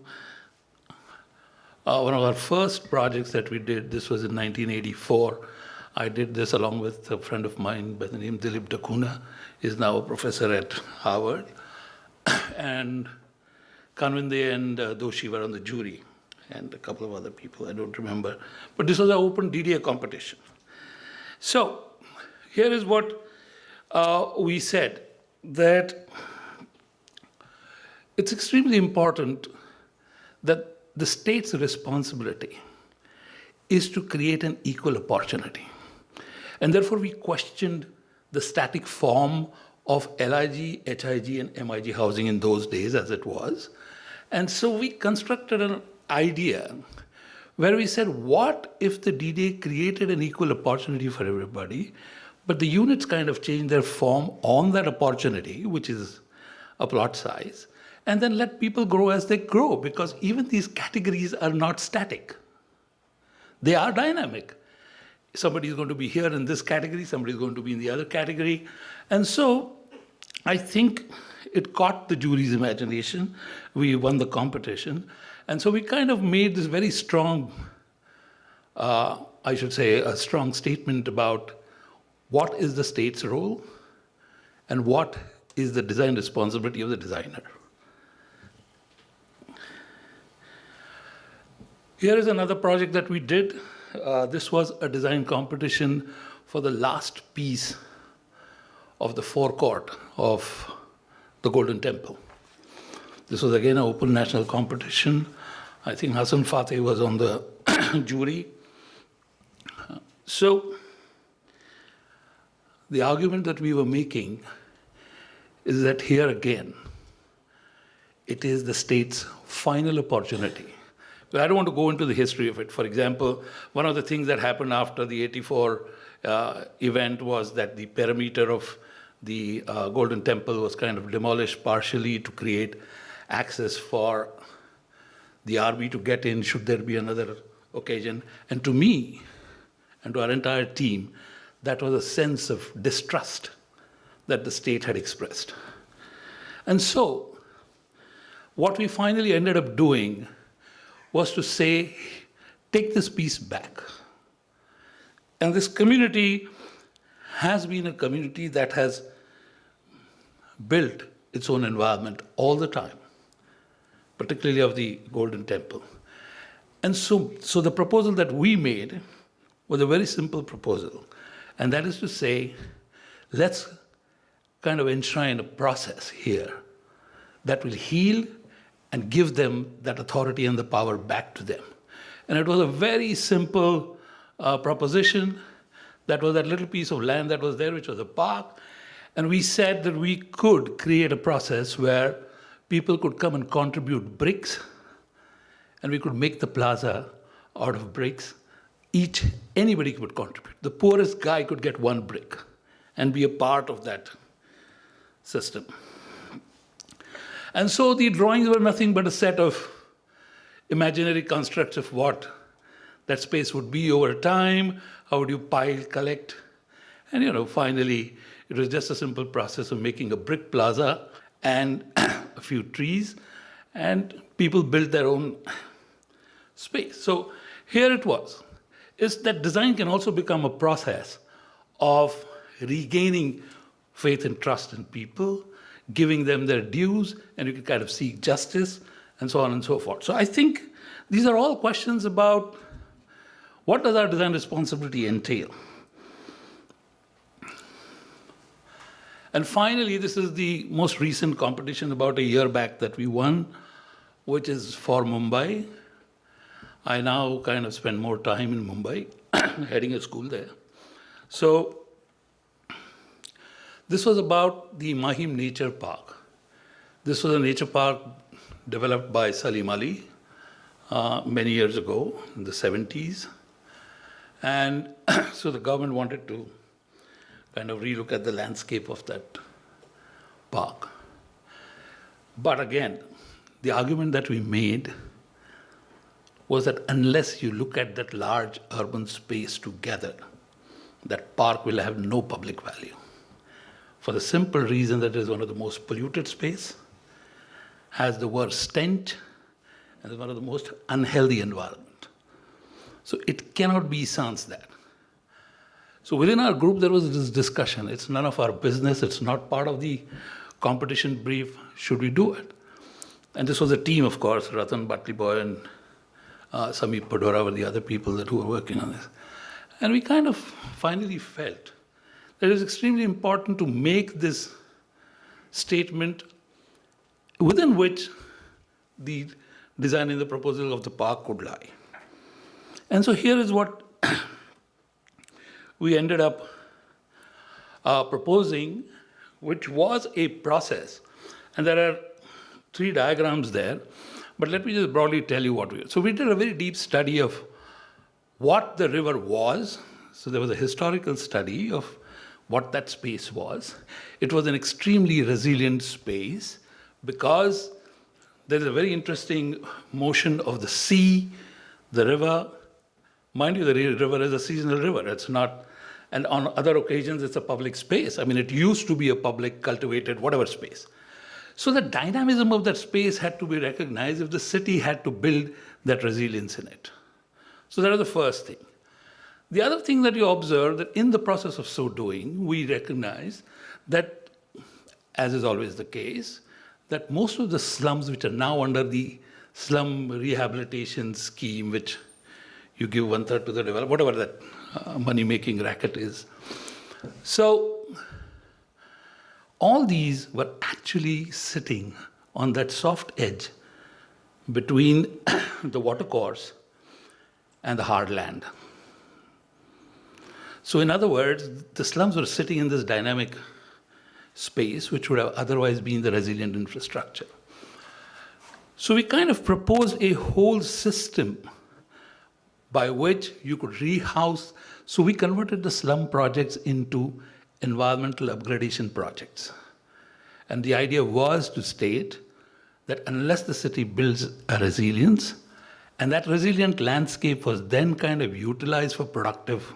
one of our first projects that we did. This was in 1984. I did this along with a friend of mine by the name Dilip Dakuna. He's now a professor at Harvard. And Kanwinde and Doshi were on the jury, and a couple of other people, I don't remember. But this was an open DDA competition. So here is what we said, that it's extremely important that the state's responsibility is to create an equal opportunity. And therefore we questioned the static form of LIG, HIG, and MIG housing in those days as it was. And so we constructed an idea where we said, what if the DDA created an equal opportunity for everybody, but the units kind of changed their form on that opportunity, which is a plot size, and then let people grow as they grow, because even these categories are not static. They are dynamic. Somebody is going to be here in this category, somebody is going to be in the other category. And so I think it caught the jury's imagination. We won the competition. And so we kind of made this very strong, I should say, a strong statement about what is the state's role and what is the design responsibility of the designer. Here is another project that we did. This was a design competition for the last piece of the forecourt of the Golden Temple. This was again an open national competition. I think Hassan Fateh was on the jury. So the argument that we were making is that here again, it is the state's final opportunity. But I don't want to go into the history of it. For example, one of the things that happened after the 84 event was that the perimeter of the Golden Temple was kind of demolished partially to create access for the army to get in should there be another occasion. And to me, and to our entire team, that was a sense of distrust that the state had expressed. And so, what we finally ended up doing was to say, take this piece back. And this community has been a community that has built its own environment all the time, particularly of the Golden Temple. And so the proposal that we made was a very simple proposal. And that is to say, let's kind of enshrine a process here that will heal and give them that authority and the power back to them. And it was a very simple proposition. That was that little piece of land that was there, which was a park. And we said that we could create a process where people could come and contribute bricks, and we could make the plaza out of bricks. Anybody could contribute. The poorest guy could get one brick and be a part of that system. And so the drawings were nothing but a set of imaginary constructs of what that space would be over time, how would you pile, collect. And finally, it was just a simple process of making a brick plaza and a few trees, and people built their own space. So here it was, is that design can also become a process of regaining faith and trust in people, giving them their dues, and you can kind of seek justice, and so on and so forth. So I think these are all questions about what does our design responsibility entail? And finally, this is the most recent competition about a year back that we won, which is for Mumbai. I now kind of spend more time in Mumbai, heading a school there. So this was about the Mahim Nature Park. This was a nature park developed by Salim Ali many years ago, in the 70s. And so the government wanted to kind of relook at the landscape of that park. But again, the argument that we made was that unless you look at that large urban space together, that park will have no public value. For the simple reason that it is one of the most polluted space, has the worst stench, and is one of the most unhealthy environment. So it cannot be sans that. So within our group, there was this discussion. It's none of our business. It's not part of the competition brief. Should we do it? And this was a team, of course. Ratan Batliboy and Samir Padora were the other people who were working on this. And we kind of finally felt that it is extremely important to make this statement within which the design in the proposal of the park could lie. And so here is what we ended up proposing, which was a process. And there are 3 diagrams there, but let me just broadly tell you what we did. So we did a very deep study of what the river was. So there was a historical study of what that space was. It was an extremely resilient space because there is a very interesting motion of the sea, the river. Mind you, the river is a seasonal river. It's not, and on other occasions, it's a public space. I mean, it used to be a public, cultivated, whatever space. So the dynamism of that space had to be recognized if the city had to build that resilience in it. So that was the first thing. The other thing that you observe, that in the process of so doing, we recognize that, as is always the case, that most of the slums which are now under the slum rehabilitation scheme, which you give 1/3 to the developer, whatever that money-making racket is. So all these were actually sitting on that soft edge between the watercourse and the hard land. So in other words, the slums were sitting in this dynamic space, which would have otherwise been the resilient infrastructure. So we kind of proposed a whole system by which you could rehouse. So we converted the slum projects into environmental upgradation projects. And the idea was to state that unless the city builds a resilience, and that resilient landscape was then kind of utilized for productive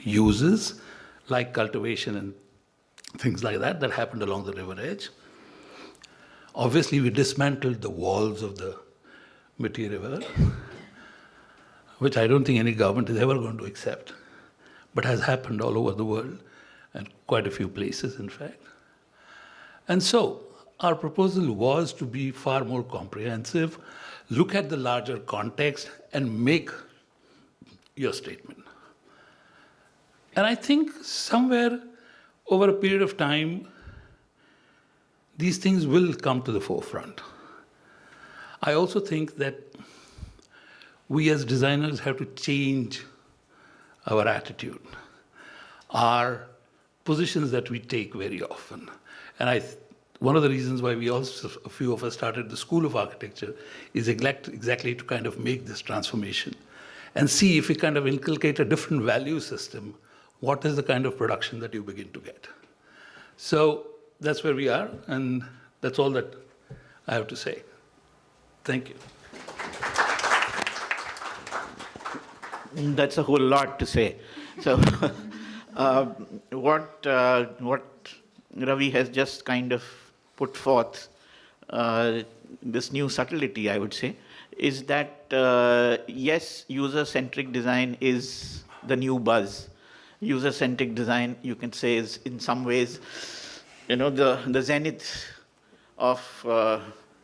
uses, like cultivation and things like that, that happened along the river edge. Obviously, we dismantled the walls of the Mitti River, which I don't think any government is ever going to accept, but has happened all over the world, and quite a few places, in fact. And so, our proposal was to be far more comprehensive, look at the larger context, and make your statement. And I think somewhere over a period of time, these things will come to the forefront. I also think that we as designers have to change our attitude, our positions that we take very often. And one of the reasons why a few of us started the School of Architecture is exactly to kind of make this transformation and see if we kind of inculcate a different value system, what is the kind of production that you begin to get. So that's where we are, and that's all that I have to say. Thank you. That's a whole lot to say. So what Ravi has just kind of put forth, this new subtlety, I would say, is that yes, user-centric design is the new buzz. user-centric design, you can say, is in some ways, the zenith of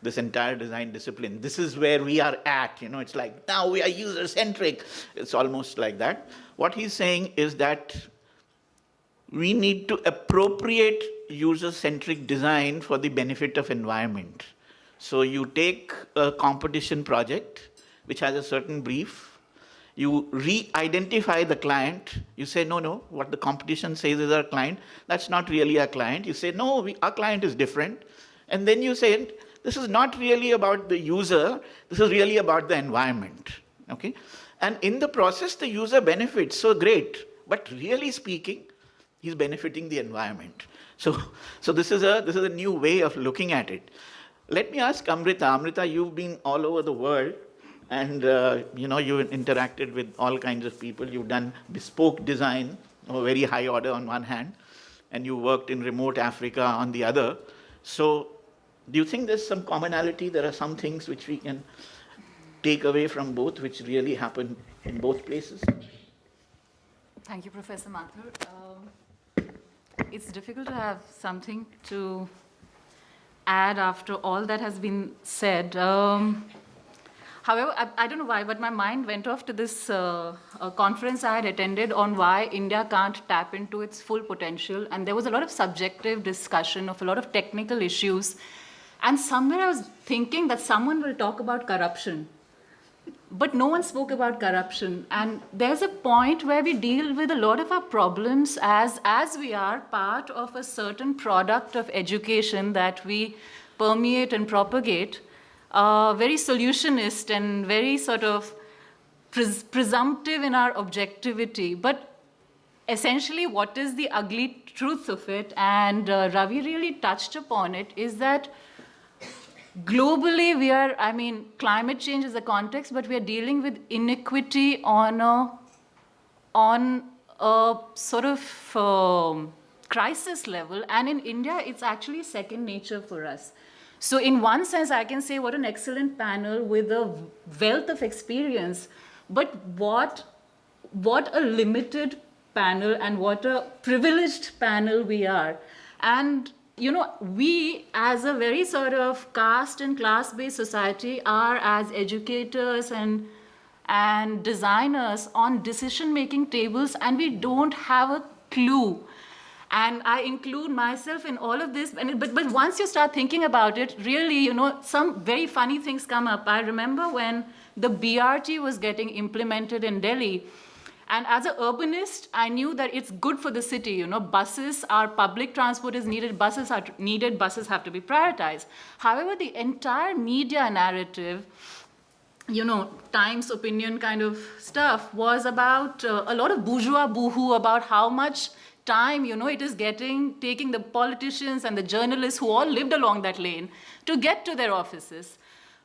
this entire design discipline. This is where we are at. It's like, now we are user-centric. It's almost like that. What he's saying is that we need to appropriate user-centric design for the benefit of environment. So you take a competition project, which has a certain brief, you re-identify the client, you say, no, what the competition says is our client, that's not really our client. You say, no, our client is different. And then you say, this is not really about the user, this is really about the environment, okay? And in the process, the user benefits, so great. But really speaking, he's benefiting the environment. So this is a new way of looking at it. Let me ask Amritha. Amritha, you've been all over the world, and you've interacted with all kinds of people. You've done bespoke design of a very high order on one hand, and you worked in remote Africa on the other. So do you think there's some commonality? There are some things which we can take away from both, which really happen in both places? Thank you, Professor Mathur. It's difficult to have something to add after all that has been said. However, I don't know why, but my mind went off to this conference I had attended on why India can't tap into its full potential. And there was a lot of subjective discussion of a lot of technical issues. And somewhere I was thinking that someone will talk about corruption. But no one spoke about corruption. And there's a point where we deal with a lot of our problems as we are part of a certain product of education that we permeate and propagate, very solutionist and very sort of presumptive in our objectivity. But essentially, what is the ugly truth of it? And Ravi really touched upon it, is that globally, climate change is the context, but we are dealing with inequity on a sort of crisis level. And in India, it's actually second nature for us. So in one sense, I can say what an excellent panel with a wealth of experience, but what a limited panel and what a privileged panel we are. And we as a very sort of caste and class-based society are, as educators and designers, on decision-making tables, and we don't have a clue. And I include myself in all of this. But once you start thinking about it, really, some very funny things come up. I remember when the BRT was getting implemented in Delhi. And as an urbanist, I knew that it's good for the city. Buses, our public transport is needed, buses are needed, buses have to be prioritized. However, the entire media narrative, Times opinion kind of stuff, was about a lot of bourgeois boohoo about how much time, it is taking the politicians and the journalists who all lived along that lane to get to their offices.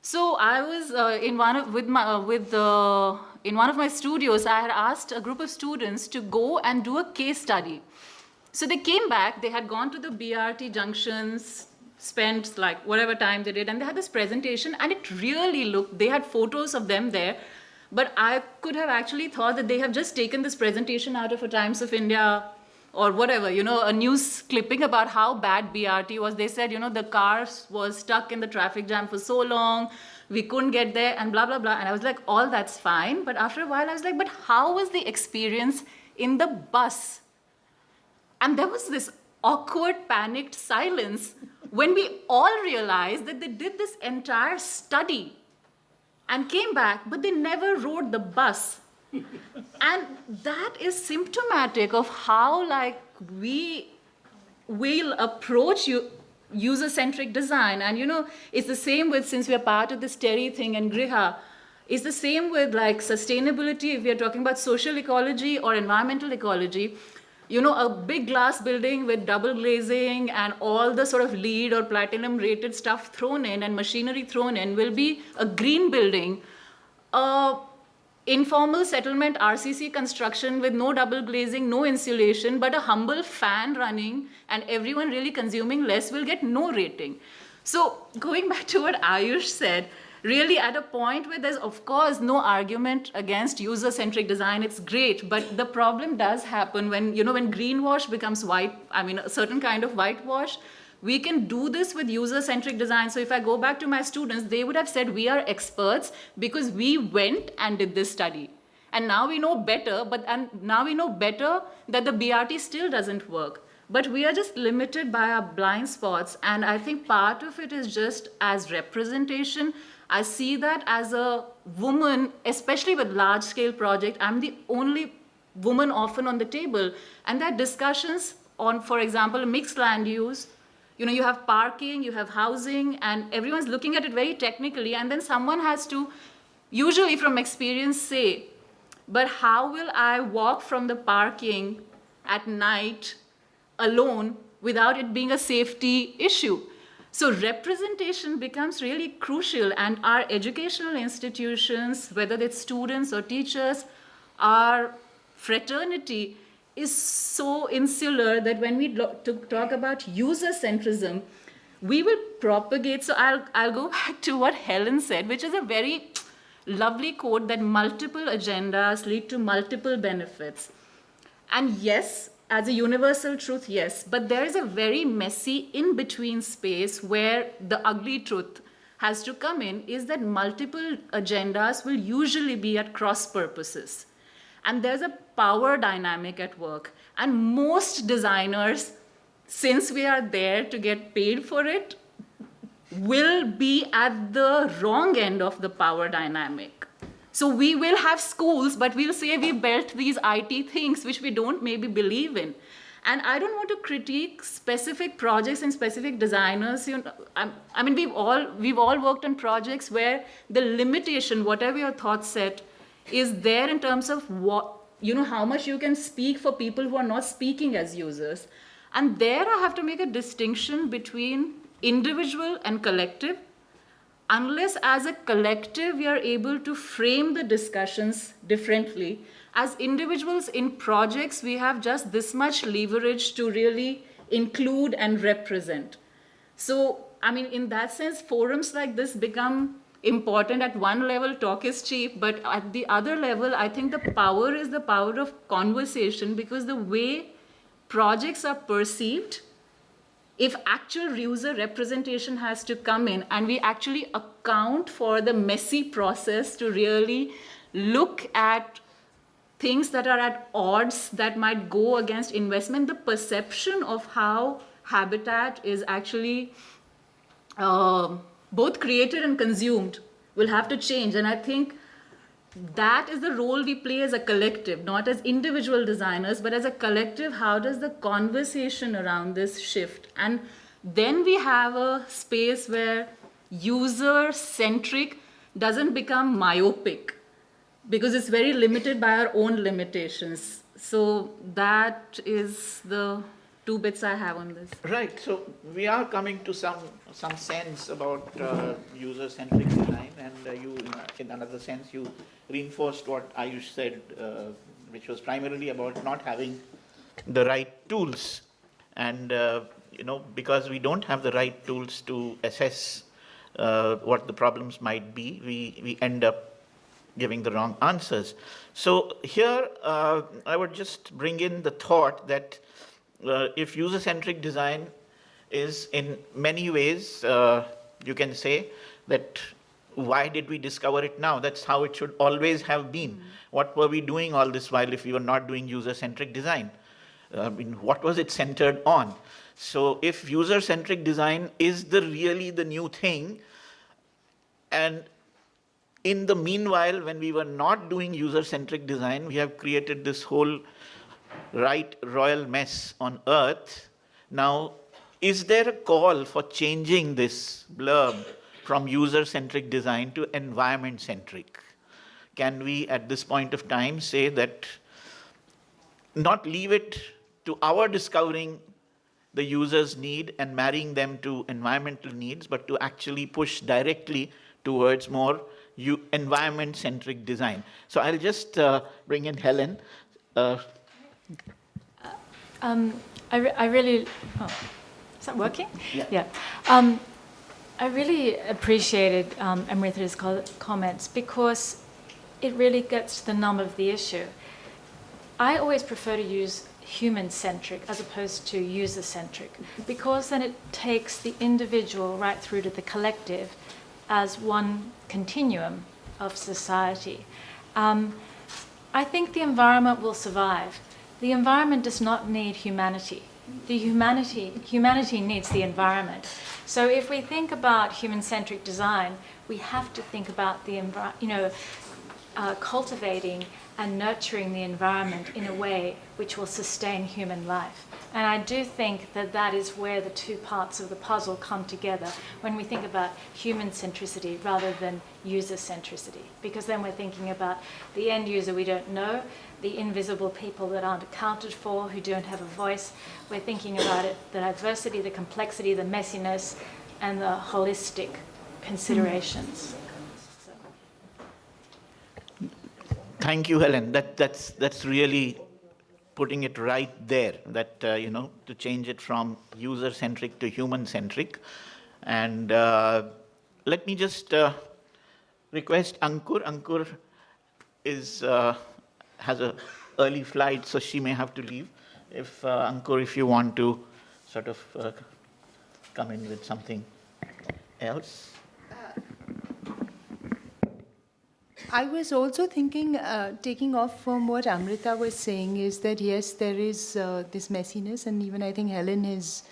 So I was in one of my studios, I had asked a group of students to go and do a case study. So they came back, they had gone to the BRT junctions, spent like whatever time they did, and they had this presentation, and it really looked, they had photos of them there, but I could have actually thought that they have just taken this presentation out of a Times of India or whatever, a news clipping about how bad BRT was. They said, the cars was stuck in the traffic jam for so long, we couldn't get there, and blah, blah, blah. And I was like, all that's fine. But after a while, I was like, but how was the experience in the bus? And there was this awkward, panicked silence when we all realized that they did this entire study and came back, but they never rode the bus. And that is symptomatic of how we will approach user-centric design. And it's the same with, since we are part of this TERI thing and GRIHA, it's the same with sustainability. If we are talking about social ecology or environmental ecology, a big glass building with double glazing and all the sort of LEED or platinum rated stuff thrown in and machinery thrown in will be a green building. Informal settlement RCC construction with no double glazing, no insulation, but a humble fan running and everyone really consuming less will get no rating. So going back to what Ayush said, really at a point where there's, of course, no argument against user-centric design. It's great, but the problem does happen when, when greenwash becomes a certain kind of whitewash. We can do this with user-centric design. So if I go back to my students, they would have said, we are experts because we went and did this study. And now we know better, now we know better that the BRT still doesn't work. But we are just limited by our blind spots. And I think part of it is just as representation. I see that as a woman, especially with large-scale projects, I'm the only woman often on the table. And there are discussions on, for example, mixed land use. You have parking, you have housing, and everyone's looking at it very technically. And then someone has to, usually from experience, say, but how will I walk from the parking at night alone without it being a safety issue? So representation becomes really crucial, and our educational institutions, whether it's students or teachers, our fraternity is so insular that when we talk about user-centrism, we will propagate. So I'll go back to what Helen said, which is a very lovely quote, that multiple agendas lead to multiple benefits. And yes, as a universal truth, yes, but there is a very messy in-between space where the ugly truth has to come in, is that multiple agendas will usually be at cross purposes. And there's a power dynamic at work. And most designers, since we are there to get paid for it, will be at the wrong end of the power dynamic. So we will have schools, but we'll say we built these IT things which we don't maybe believe in. And I don't want to critique specific projects and specific designers. We've all worked on projects where the limitation, whatever your thought set, is there in terms of how much you can speak for people who are not speaking as users. And there I have to make a distinction between individual and collective. Unless as a collective we are able to frame the discussions differently, as individuals in projects we have just this much leverage to really include and represent. So, in that sense, forums like this become important. At one level, talk is cheap, but at the other level, I think the power is the power of conversation, because the way projects are perceived, if actual user representation has to come in and we actually account for the messy process to really look at things that are at odds that might go against investment, the perception of how habitat is actually both created and consumed will have to change. And I think that is the role we play as a collective, not as individual designers, but as a collective. How does the conversation around this shift? And then we have a space where user-centric doesn't become myopic, because it's very limited by our own limitations. So that is the two bits I have on this. Right. So we are coming to some sense about user-centric design, and you, in another sense, you reinforced what Ayush said, which was primarily about not having the right tools, and because we don't have the right tools to assess what the problems might be, we end up giving the wrong answers. So here, I would just bring in the thought that if user-centric design is in many ways, you can say that why did we discover it now? That's how it should always have been. Mm-hmm. What were we doing all this while if we were not doing user-centric design? What was it centered on? So if user-centric design is really the new thing, and in the meanwhile, when we were not doing user-centric design, we have created this whole royal mess on Earth. Now, is there a call for changing this blurb from user-centric design to environment-centric? Can we, at this point of time, say that not leave it to our discovering the user's need and marrying them to environmental needs, but to actually push directly towards more environment-centric design? So I'll just bring in Helen. I really, is that working? Yeah. Yeah. I really appreciated Amritha's comments because it really gets to the nub of the issue. I always prefer to use human-centric as opposed to user-centric because then it takes the individual right through to the collective as one continuum of society. I think the environment will survive. The environment does not need humanity. The humanity needs the environment. So if we think about human-centric design, we have to think about the cultivating and nurturing the environment in a way which will sustain human life. And I do think that that is where the two parts of the puzzle come together when we think about human centricity rather than user centricity. Because then we're thinking about the end user we don't know, the invisible people that aren't accounted for, who don't have a voice. We're thinking about it, the diversity, the complexity, the messiness, and the holistic considerations. Thank you, Helen. That's really putting it right there, that, to change it from user-centric to human-centric. And let me just request Annkur. Annkur has an early flight, so she may have to leave. If Annkur, if you want to sort of come in with something else. I was also thinking, taking off from what Amritha was saying, is that yes, there is this messiness, and even I think Helen has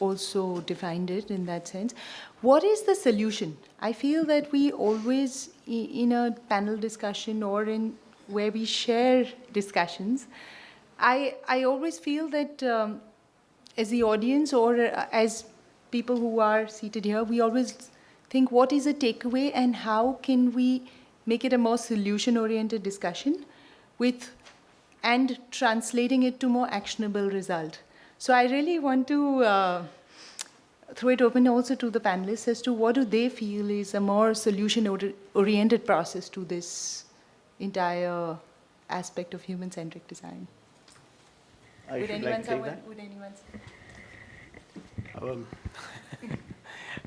also defined it in that sense. What is the solution? I feel that we always, in a panel discussion or in where we share discussions, I always feel that as the audience or as people who are seated here, we always think what is a takeaway and how can we make it a more solution-oriented discussion and translating it to more actionable result. So I really want to throw it open also to the panelists as to what do they feel is a more solution-oriented process to this entire aspect of human-centric design. Would anyone say?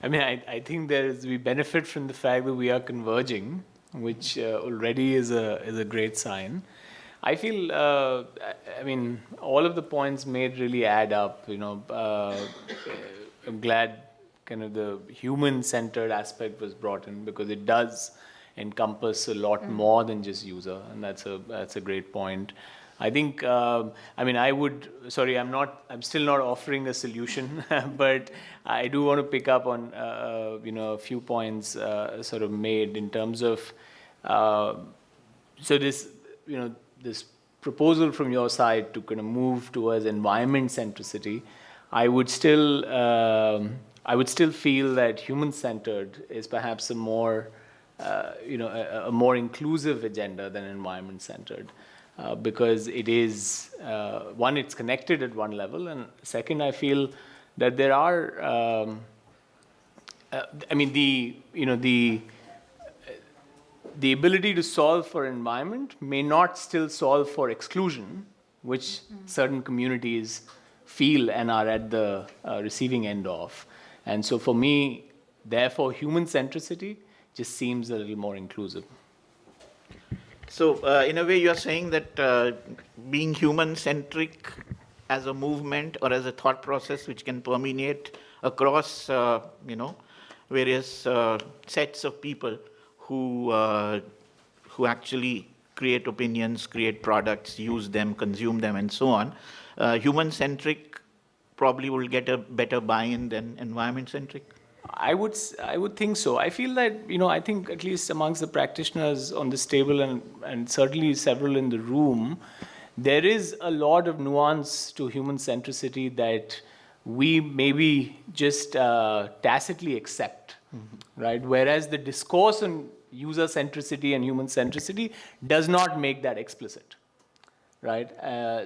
I mean, I think we benefit from the fact that we are converging, which already is a great sign. I feel, I mean, all of the points made really add up. I'm glad kind of the human-centered aspect was brought in because it does encompass a lot more than just user, and that's a great point. I think, I mean, I'm still not offering a solution, but I do want to pick up on, a few points sort of made in terms of, so this proposal from your side to kind of move towards environment centricity, I would still feel that human-centered is perhaps a more, a more inclusive agenda than environment-centered. Because it is, one, it's connected at one level, and second, I feel that there are, I mean, the ability to solve for environment may not still solve for exclusion, which certain communities feel and are at the receiving end of. And so for me, therefore, human centricity just seems a little more inclusive. So, in a way, you're saying that being human-centric as a movement or as a thought process which can permeate across, various sets of people who actually create opinions, create products, use them, consume them, and so on, human-centric probably will get a better buy-in than environment-centric? I would think so. I feel that, I think at least amongst the practitioners on this table and certainly several in the room, there is a lot of nuance to human centricity that we maybe just tacitly accept, right? Whereas the discourse on user centricity and human centricity does not make that explicit, right?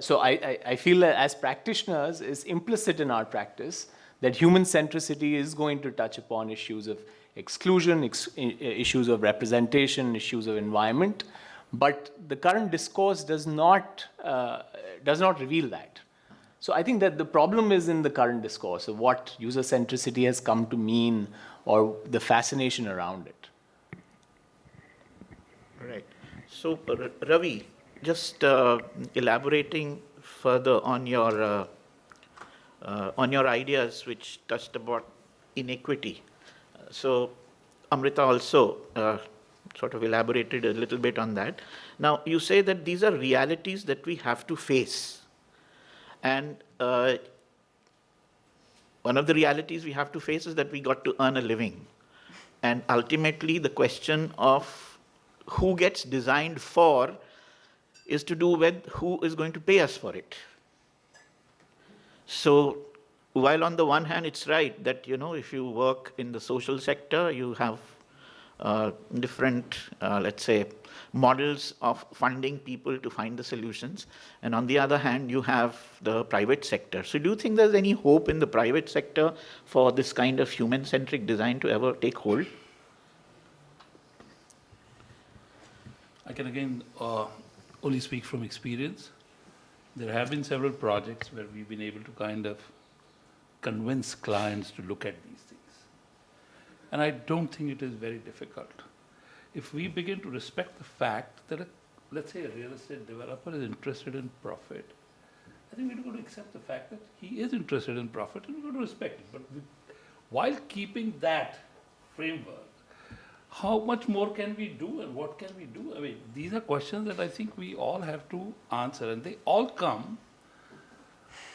So I feel that as practitioners, it's implicit in our practice that human centricity is going to touch upon issues of exclusion, issues of representation, issues of environment, but the current discourse does not reveal that, So I think that the problem is in the current discourse of what user centricity has come to mean or the fascination around it. Right. So, Ravi, just elaborating further on your ideas which touched about inequity. So, Amritha also sort of elaborated a little bit on that. Now, you say that these are realities that we have to face. And one of the realities we have to face is that we got to earn a living. And ultimately, the question of who gets designed for is to do with who is going to pay us for it. So while on the one hand, it's right that, if you work in the social sector, you have different, let's say, models of funding people to find the solutions. And on the other hand, you have the private sector. So do you think there's any hope in the private sector for this kind of human-centric design to ever take hold? I can again only speak from experience. There have been several projects where we've been able to kind of convince clients to look at these things. And I don't think it is very difficult. If we begin to respect the fact that, let's say, a real estate developer is interested in profit, I think we're going to accept the fact that he is interested in profit and we're going to respect it. But while keeping that framework, how much more can we do and what can we do? I mean, these are questions that I think we all have to answer, and they all come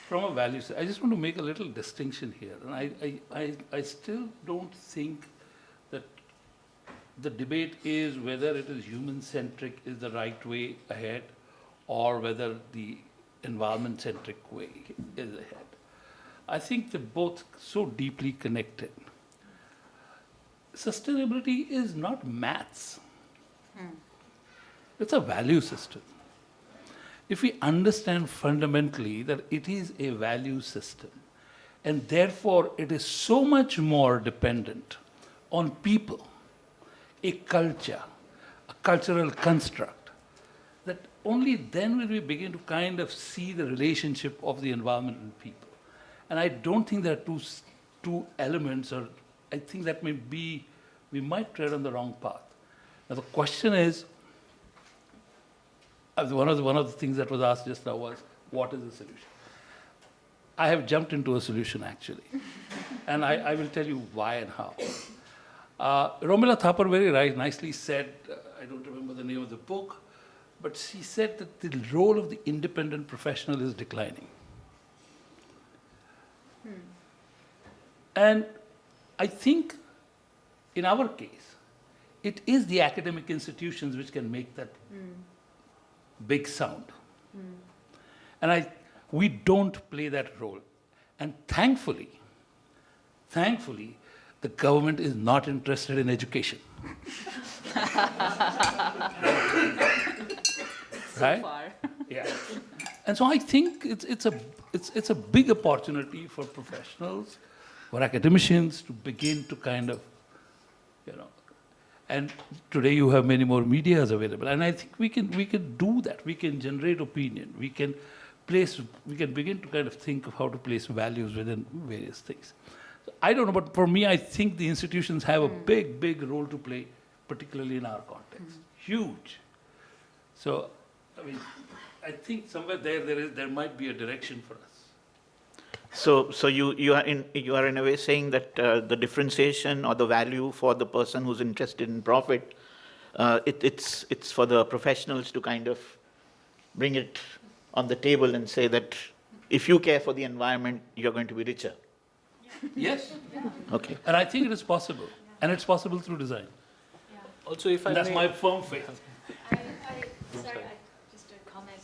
from a value set. I just want to make a little distinction here, and I still don't think that the debate is whether it is human-centric is the right way ahead or whether the environment-centric way is ahead. I think they're both so deeply connected. Sustainability is not maths. It's a value system. If we understand fundamentally that it is a value system, and therefore it is so much more dependent on people, a culture, a cultural construct, that only then will we begin to kind of see the relationship of the environment and people. And I don't think there are two elements, or I think that we might tread on the wrong path. Now the question is, one of the things that was asked just now was, what is the solution? I have jumped into a solution actually, and I will tell you why and how. Romila Thapar very nicely said, I don't remember the name of the book, but she said that the role of the independent professional is declining. And I think in our case, it is the academic institutions which can make that big sound. And we don't play that role. And thankfully, the government is not interested in education. Right? Far. Yeah. And so I think it's a big opportunity for professionals, for academicians to begin to kind of, and today you have many more medias available, and I think we can do that. We can generate opinion. We can begin to kind of think of how to place values within various things. So I don't know, but for me, I think the institutions have a big role to play, particularly in our context. Huge. So, I mean, I think somewhere there might be a direction for us. So you are in a way saying that the differentiation or the value for the person who's interested in profit, it's for the professionals to kind of bring it on the table and say that if you care for the environment, you're going to be richer. Yes. Okay. And I think it is possible, and it's possible through design. Also, if I And that's may, my firm faith. Just a comment.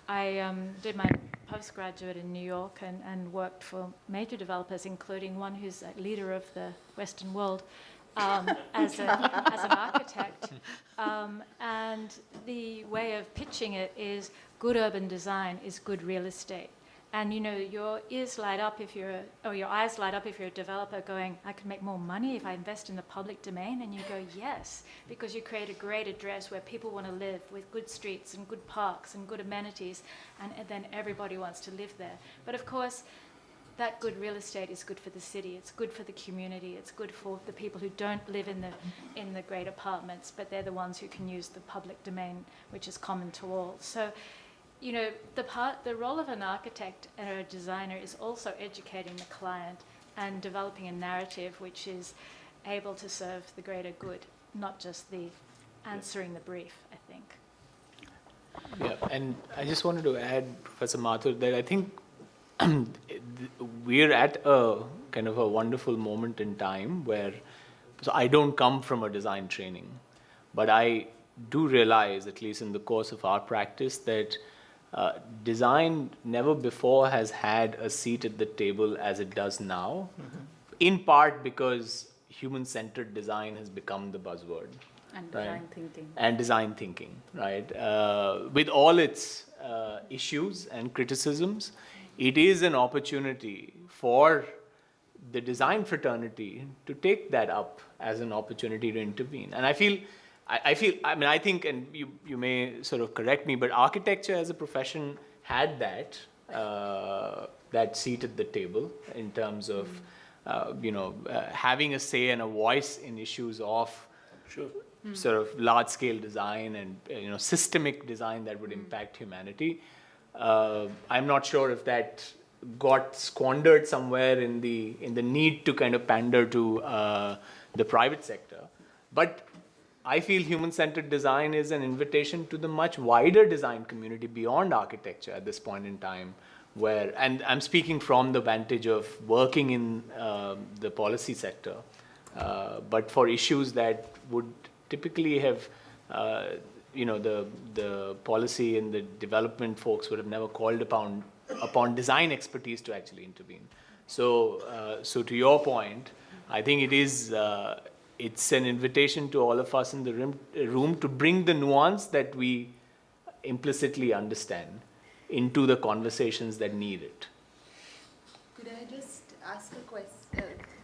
I did my postgraduate in New York and worked for major developers, including one who's a leader of the Western world, as an architect. And the way of pitching it is good urban design is good real estate. And your ears light up if your eyes light up if you're a developer going, I could make more money if I invest in the public domain. And you go, yes, because you create a great address where people want to live with good streets and good parks and good amenities, and then everybody wants to live there. But of course, that good real estate is good for the city, it's good for the community, it's good for the people who don't live in the great apartments, but they're the ones who can use the public domain, which is common to all. So, the role of an architect and a designer is also educating the client and developing a narrative which is able to serve the greater good, not just the answering the brief, I think. Yeah, and I just wanted to add, Professor Mathur, that I think we're at a kind of a wonderful moment in time where, so I don't come from a design training, but I do realize, at least in the course of our practice, that design never before has had a seat at the table as it does now, in part because human-centered design has become the buzzword. And design thinking. And design thinking, right? With all its issues and criticisms, it is an opportunity for the design fraternity to take that up as an opportunity to intervene. And I think, and you may sort of correct me, but architecture as a profession had that seat at the table in terms of, having a say and a voice in issues of sort of large-scale design and, systemic design that would impact humanity. I'm not sure if that got squandered somewhere in the need to kind of pander to the private sector. But I feel human-centered design is an invitation to the much wider design community beyond architecture at this point in time, and I'm speaking from the vantage of working in the policy sector, but for issues that would typically have, the policy and the development folks would have never called upon design expertise to actually intervene. So to your point, I think it is. It's an invitation to all of us in the room to bring the nuance that we implicitly understand into the conversations that need it. Could I just ask a question?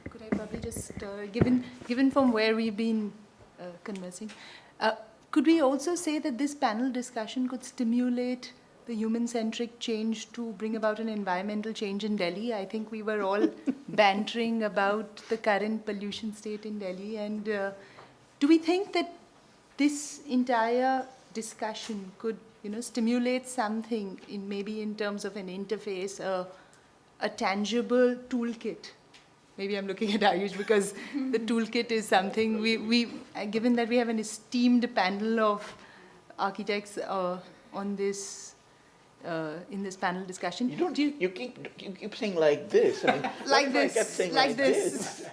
Could I probably just, given from where we've been conversing, could we also say that this panel discussion could stimulate the human-centric change to bring about an environmental change in Delhi? I think we were all bantering about the current pollution state in Delhi. And do we think that this entire discussion could, stimulate something maybe in terms of an interface, a tangible toolkit? Maybe I'm looking at Ayush because the toolkit is something given that we have an esteemed panel of architects on this. In this panel discussion. You keep saying like this. I mean, like this. I kept saying like this.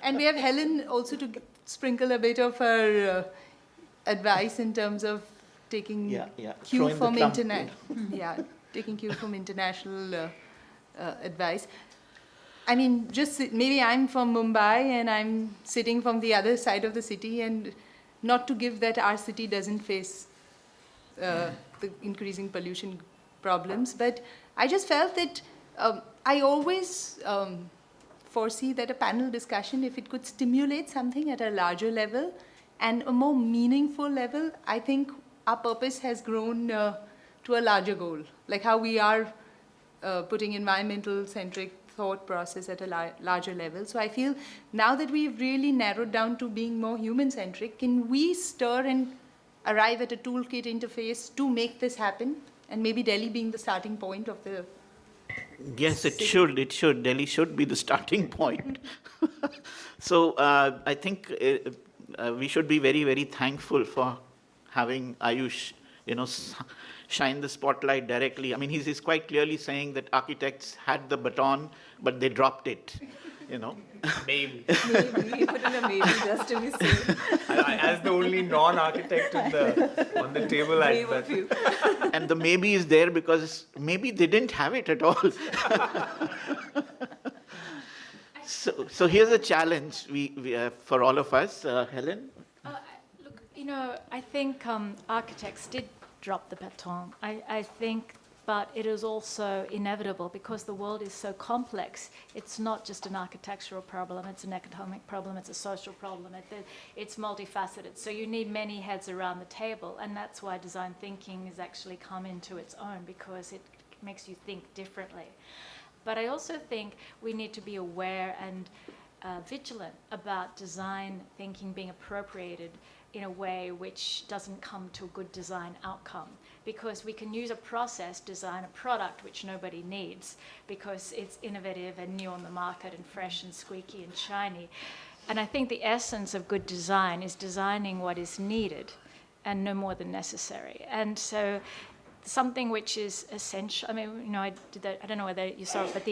And we have Helen also to sprinkle a bit of her advice in terms of taking cue from taking cue from international advice. I mean, just maybe I'm from Mumbai and I'm sitting from the other side of the city, and not to give that our city doesn't face the increasing pollution problems, but I just felt that I always foresee that a panel discussion, if it could stimulate something at a larger level and a more meaningful level, I think our purpose has grown to a larger goal, like how we are putting environmental-centric thought process at a larger level. So I feel now that we've really narrowed down to being more human-centric, can we stir and arrive at a toolkit interface to make this happen? And maybe Delhi being the starting point of the... Yes, it should. It should. Delhi should be the starting point. So I think we should be very, very thankful for having Ayush, shine the spotlight directly. I mean, he's quite clearly saying that architects had the baton, but they dropped it. Maybe. Maybe, put in a maybe just to be safe. As the only non-architect on the table, I bet. And the maybe is there because maybe they didn't have it at all. So here's a challenge for all of us. Helen? Look, I think architects did drop the baton. I think but it is also inevitable because the world is so complex. It's not just an architectural problem, it's an economic problem, it's a social problem, it's multifaceted. So you need many heads around the table, and that's why design thinking has actually come into its own, because it makes you think differently. But I also think we need to be aware and vigilant about design thinking being appropriated in a way which doesn't come to a good design outcome. Because we can use a process, design a product which nobody needs because it's innovative and new on the market and fresh and squeaky and shiny. And I think the essence of good design is designing what is needed and no more than necessary. And so something which is essential, I mean, you know, I did that, I don't know whether you saw it, but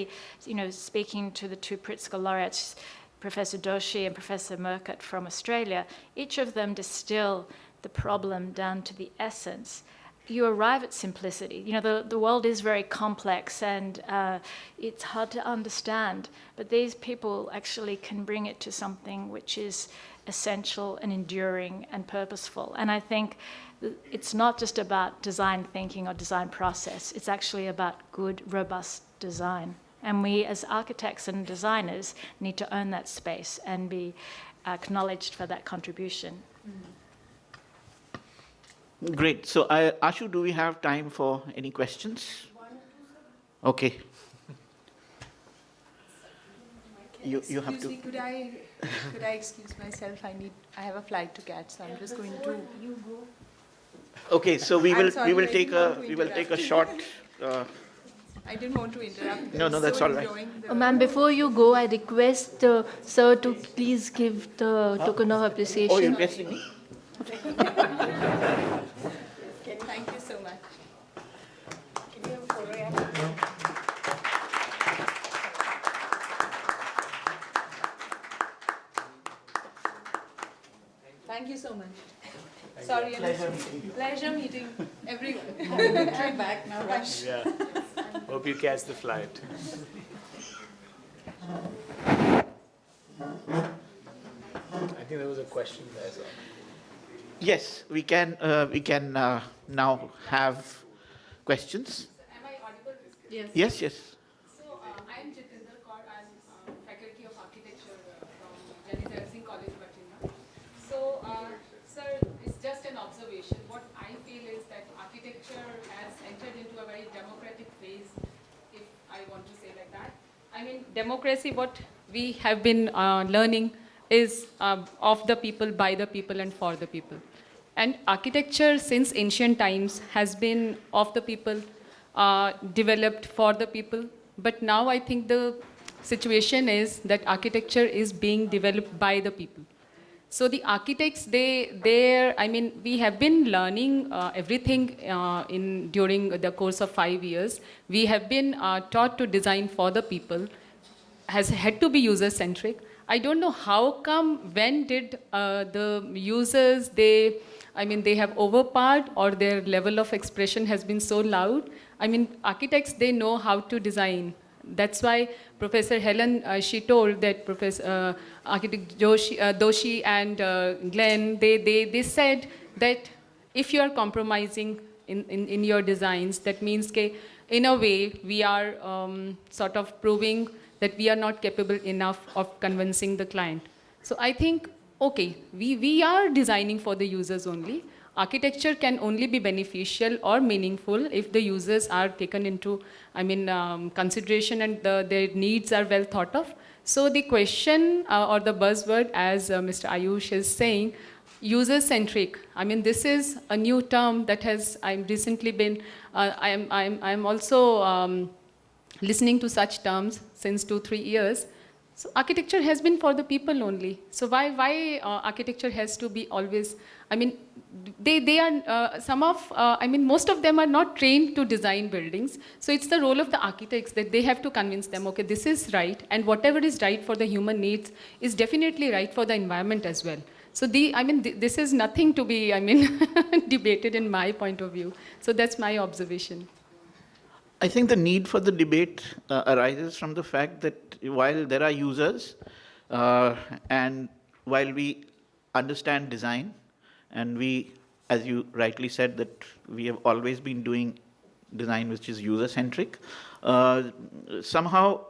speaking to the two Pritzker laureates, Professor Doshi and Professor Merkert from Australia, each of them distill the problem down to the essence. You arrive at simplicity. You know, the world is very complex and it's hard to understand, but these people actually can bring it to something which is essential and enduring and purposeful. And I think it's not just about design thinking or design process, it's actually about good, robust design. And we as architects and designers need to own that space and be acknowledged for that contribution. Great. So, Ashu, do we have time for any questions? Okay. You have to. Me, could I excuse myself? I have a flight to catch, so I'm just going to. Okay. So we will take a short. I didn't want to interrupt. No, that's all right. Ma'am, before you go, I request sir to please give the token of appreciation. Oh, you're guessing me? Thank you so much. Thank you so much. Sorry, pleasure meeting everyone. I'm back now. Rush. Yeah. Hope you catch the flight. I think there was a question there. So. Yes, we can now have questions. Am I audible? Yes. Yes. So I'm Jitendra Kaur. I'm Faculty of Architecture from Generative College, Virginia. So, sir, it's just an observation. What I feel is that architecture has entered into a very democratic phase, if I want to say like that. I mean, democracy, what we have been learning is of the people, by the people, and for the people. And architecture, since ancient times, has been of the people, developed for the people. But now I think the situation is that architecture is being developed by the people. So the architects, we have been learning everything during the course of 5 years. We have been taught to design for the people, has had to be user-centric. I don't know how come, when did the users, they have overpowered, or their level of expression has been so loud. I mean, architects, they know how to design. That's why Professor Helen, she told that Architect Doshi and Glenn, they said that if you are compromising in your designs, that means in a way we are sort of proving that we are not capable enough of convincing the client. So I think, okay, we are designing for the users only. Architecture can only be beneficial or meaningful if the users are taken into, consideration, and their needs are well thought of. So the question or the buzzword, as Mr. Ayush is saying, user-centric. I mean, this is a new term that has recently been. I'm also listening to such terms since 2-3 years. So architecture has been for the people only. So why architecture has to be always? I mean, they are most of them are not trained to design buildings. So it's the role of the architects that they have to convince them, okay, this is right, and whatever is right for the human needs is definitely right for the environment as well. So this is nothing to be, debated in my point of view. So that's my observation. I think the need for the debate arises from the fact that while there are users, and while we understand design, and we, as you rightly said, that we have always been doing design which is user-centric. Somehow,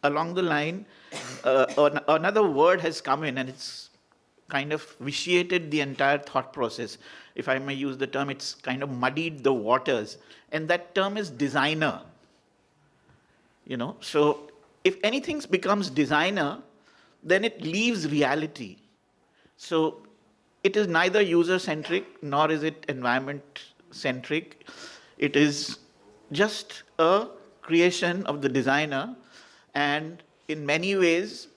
along the line, another word has come in, and it's kind of vitiated the entire thought process. If I may use the term, it's kind of muddied the waters, and that term is designer. So if anything becomes designer, then it leaves reality. So it is neither user-centric nor is it environment-centric. It is just a creation of the designer, and in many ways,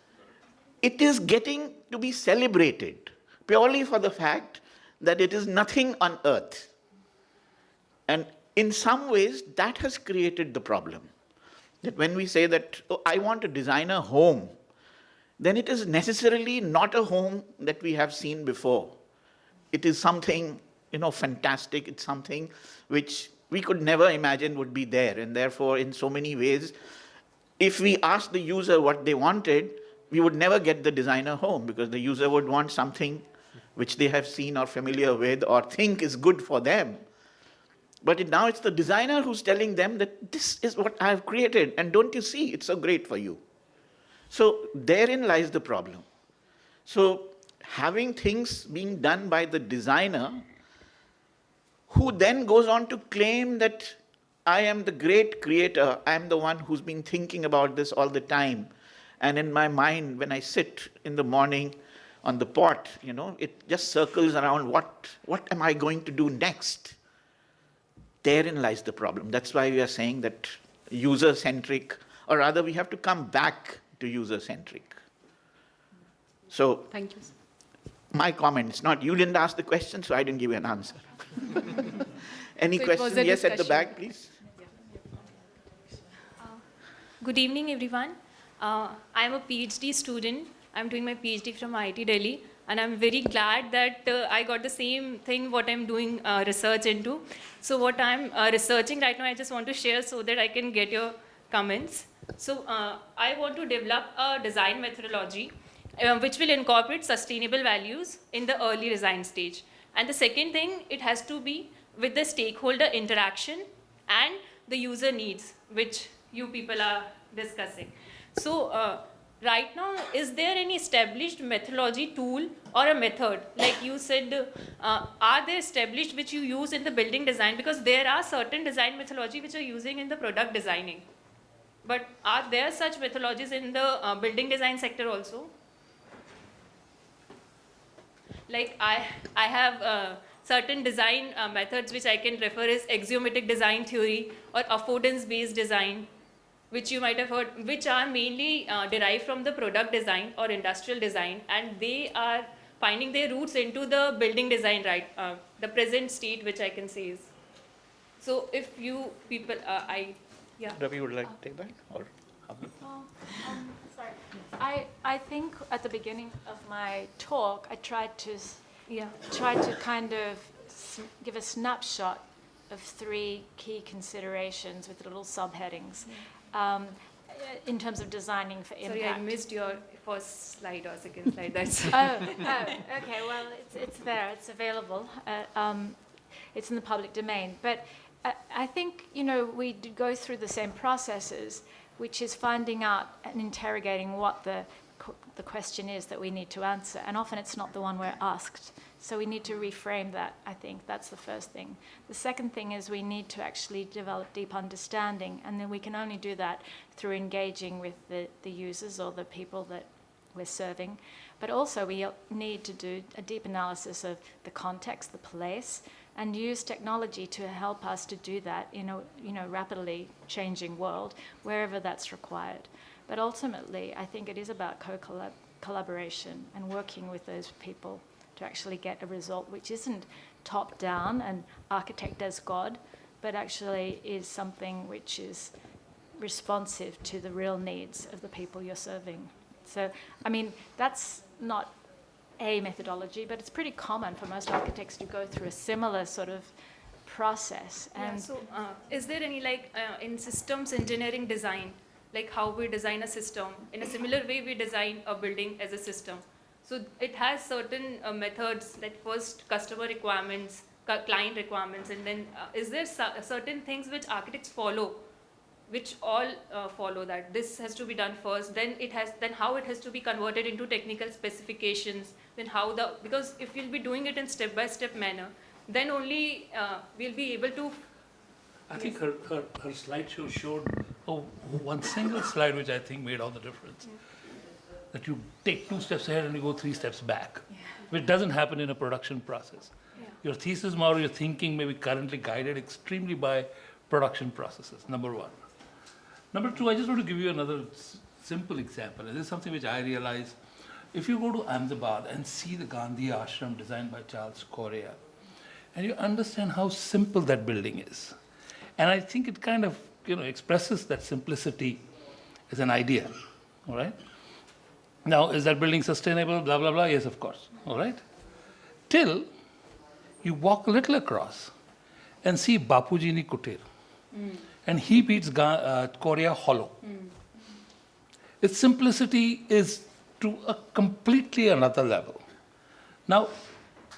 it is getting to be celebrated purely for the fact that it is nothing on earth. And in some ways, that has created the problem. That when we say that, oh, I want to design a home, then it is necessarily not a home that we have seen before. It is something, fantastic. It's something which we could never imagine would be there. And therefore, in so many ways, if we asked the user what they wanted, we would never get the designer home, because the user would want something which they have seen or familiar with or think is good for them. But now it's the designer who's telling them that this is what I have created, and don't you see, it's so great for you. So therein lies the problem. So having things being done by the designer, who then goes on to claim that I am the great creator, I am the one who's been thinking about this all the time. And in my mind, when I sit in the morning on the pot, it just circles around what am I going to do next? Therein lies the problem. That's why we are saying that user-centric, or rather we have to come back to user-centric. So, Thank you. My comment, it's not, you didn't ask the question, so I didn't give you an answer. Any So it was question? a Yes, at the discussion. back, please. Good evening, everyone. I'm a PhD student. I'm doing my PhD from IIT Delhi, and I'm very glad that I got the same thing what I'm doing research into. So what I'm researching right now, I just want to share so that I can get your comments. So I want to develop a design methodology which will incorporate sustainable values in the early design stage. And the second thing, it has to be with the stakeholder interaction and the user needs, which you people are discussing. So right now, is there any established methodology tool or a method? Like you said, are they established which you use in the building design? Because there are certain design methodology which are using in the product designing. But are there such methodologies in the building design sector also? Like I have certain design methods which I can refer as axiomatic design theory or affordance-based design, which you might have heard, which are mainly derived from the product design or industrial design, and they are finding their roots into the building design, right? The present state, which I can say is. So if you people, yeah. Ravi would like to take that, or? Sorry. I think at the beginning of my talk, I tried to kind of give a snapshot of 3 key considerations with little subheadings in terms of designing for impact. Sorry, I missed your first slide or second slide. That's Okay. Well, it's there. It's available. It's in the public domain. But I think we go through the same processes, which is finding out and interrogating what the question is that we need to answer. And often it's not the one we're asked. So we need to reframe that, I think. That's the first thing. The second thing is we need to actually develop deep understanding. And then we can only do that through engaging with the users or the people that we're serving. But also we need to do a deep analysis of the context, the place, and use technology to help us to do that in a rapidly changing world, wherever that's required. But ultimately, I think it is about collaboration and working with those people to actually get a result which isn't top-down and architect as God, but actually is something which is responsive to the real needs of the people you're serving. So, I mean, that's not a methodology, but it's pretty common for most architects to go through a similar sort of process. And yeah, so is there any in systems engineering design, like how we design a system, in a similar way we design a building as a system? So it has certain methods, like first customer requirements, client requirements, and then is there certain things which architects follow, which all follow that this has to be done first, then how it has to be converted into technical specifications, then because if you'll be doing it in step-by-step manner, then only we'll be able to. I think her slideshow showed one single slide which I think made all the difference. Yeah. That you take 2 steps ahead and you go 3 steps back, which doesn't happen in a production process. Yeah. Your thesis model, your thinking may be currently guided extremely by production processes, number one. Number two, I just want to give you another simple example. And this is something which I realize. If you go to Ahmedabad and see the Gandhi Ashram designed by Charles Correa, and you understand how simple that building is, and I think it kind of expresses that simplicity as an idea, all right? Now, is that building sustainable, blah, blah, blah? Yes, of course, all right? Till you walk a little across and see Bapuji Ni Kutir. And he beats Korea hollow. Its simplicity is to a completely another level. Now,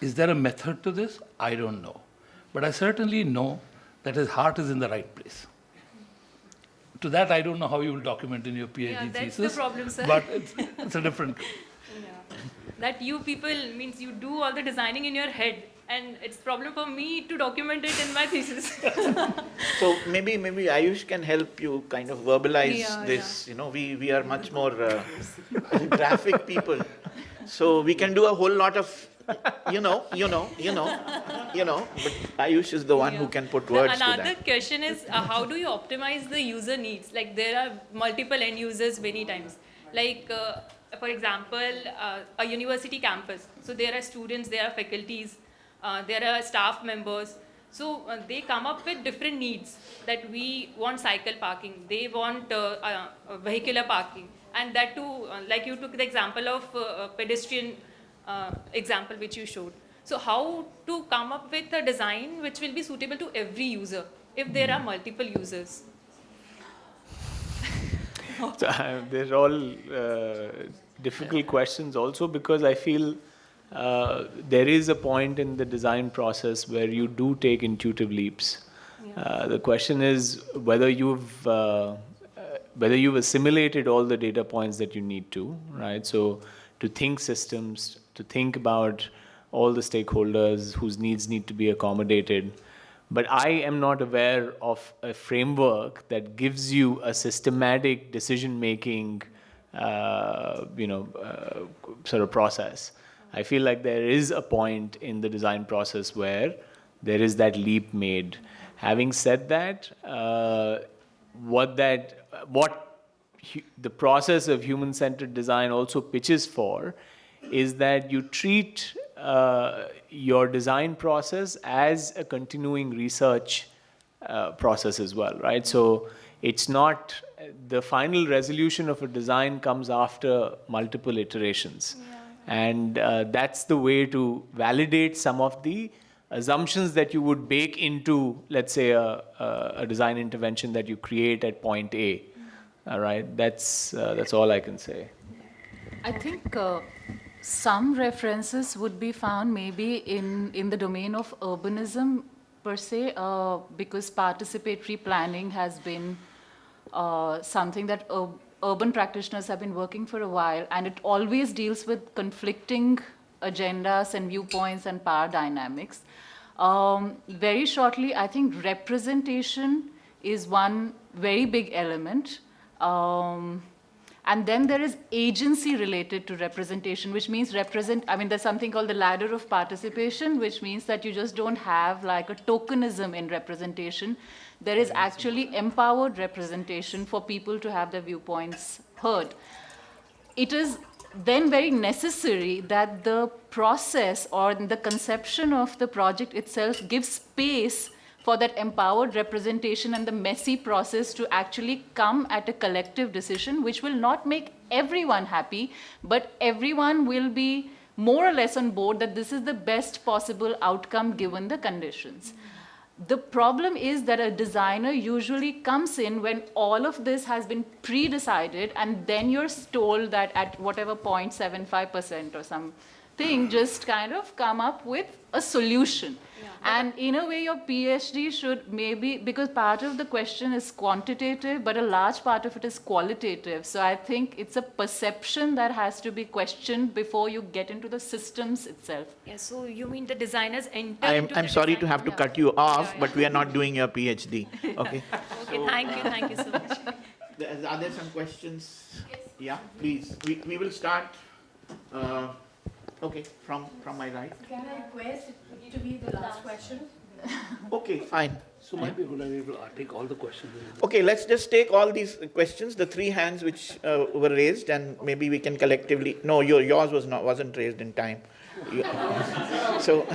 is there a method to this? I don't know. But I certainly know that his heart is in the right place. To that, I don't know how you will document in your PhD that's thesis. The problem, sir. But it's a different. That you people means you do all the designing in your head, and it's a problem for me to document it in my thesis. So maybe Ayush can help you kind of verbalize this. We are much more graphic people, so we can do a whole lot of but Ayush is the one who can put words to that. Another question is, how do you optimize the user needs? Like, there are multiple end users many times. Like, for example, a university campus. So there are students, there are faculties, there are staff members. So they come up with different needs, that we want cycle parking, they want vehicular parking. And that too, like you took the example of pedestrian example which you showed. So how to come up with a design which will be suitable to every user if there are multiple users? So, they're all difficult questions also, because I feel there is a point in the design process where you do take intuitive leaps. The question is whether you've assimilated all the data points that you need to, right? So to think systems, to think about all the stakeholders whose needs need to be accommodated. But I am not aware of a framework that gives you a systematic decision-making, sort of process. I feel like there is a point in the design process where there is that leap made. Having said that, what the process of human-centered design also pitches for is that you treat your design process as a continuing research process as well, right? So it's not the final resolution of a design comes after multiple iterations. And that's the way to validate some of the assumptions that you would bake into, let's say, a design intervention that you create at point A. All right, that's all I can say. I think some references would be found maybe in the domain of urbanism per se, because participatory planning has been something that urban practitioners have been working for a while, and it always deals with conflicting agendas and viewpoints and power dynamics. Very shortly, I think representation is one very big element. And then there is agency related to representation, which means there's something called the ladder of participation, which means that you just don't have like a tokenism in representation. There is actually empowered representation for people to have their viewpoints heard. It is then very necessary that the process or the conception of the project itself gives space for that empowered representation and the messy process to actually come at a collective decision, which will not make everyone happy, but everyone will be more or less on board that this is the best possible outcome given the conditions. The problem is that a designer usually comes in when all of this has been pre-decided, and then you're told that at whatever 0.75% or something thing, just kind of come up with a solution. And in a way, your PhD should maybe, because part of the question is quantitative, but a large part of it is qualitative. So I think it's a perception that has to be questioned before you get into the systems itself. Yeah, so you mean the designers enter I'm into the sorry to design? have to cut you off, but we are not doing your PhD. Okay. Okay, thank you so much. Are there some questions? Yeah, please. We will start. Okay, from my right. Can I request it to be the last question? Okay, fine. So might be a good idea to take all the questions. Okay, let's just take all these questions, the 3 hands which were raised, and maybe we can collectively. No, yours wasn't raised in time. So,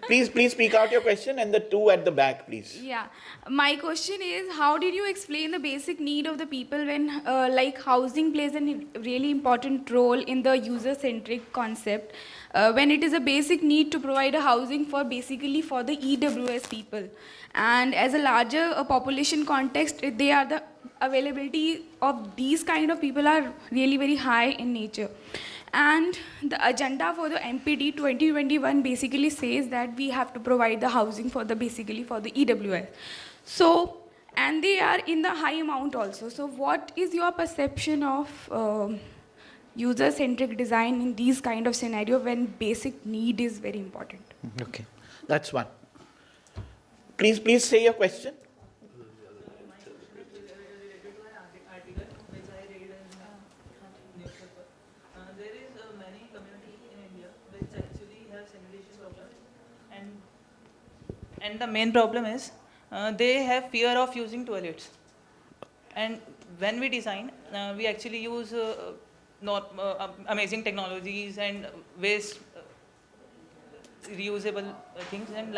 please speak out your question, and the 2 at the back, please. Yeah, my question is, how did you explain the basic need of the people when like housing plays a really important role in the user-centric concept, when it is a basic need to provide a housing for basically for the EWS people, and as a larger population context, the availability of these kind of people are really very high in nature. And the agenda for the MPD 2021 basically says that we have to provide the housing for the basically for the EWS. So, and they are in the high amount also. So what is your perception of user-centric design in these kind of scenario when basic need is very important? Okay, that's one. Please say your question. And the main problem is they have fear of using toilets. And when we design, we actually use amazing technologies and waste reusable things and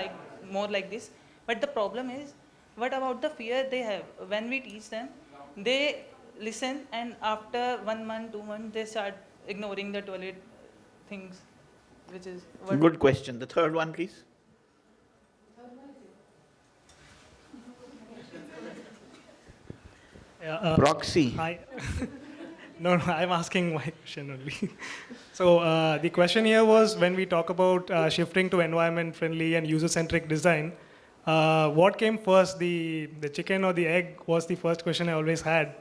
more like this. But the problem is, what about the fear they have? When we teach them, they listen, and after 1 month, 2 months, they start ignoring the toilet things, which is... Good question. The 3rd one, please. Proxy. Hi. No, I'm asking my question only. So the question here was, when we talk about shifting to environment-friendly and user-centric design, what came first, the chicken or the egg, was the first question I always had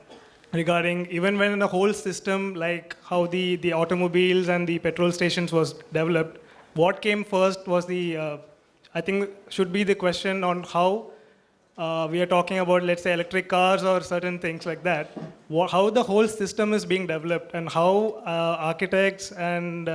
regarding, even when the whole system, like how the automobiles and the petrol stations was developed, what came first was I think should be the question on how we are talking about, let's say, electric cars or certain things like that, how the whole system is being developed and how architects and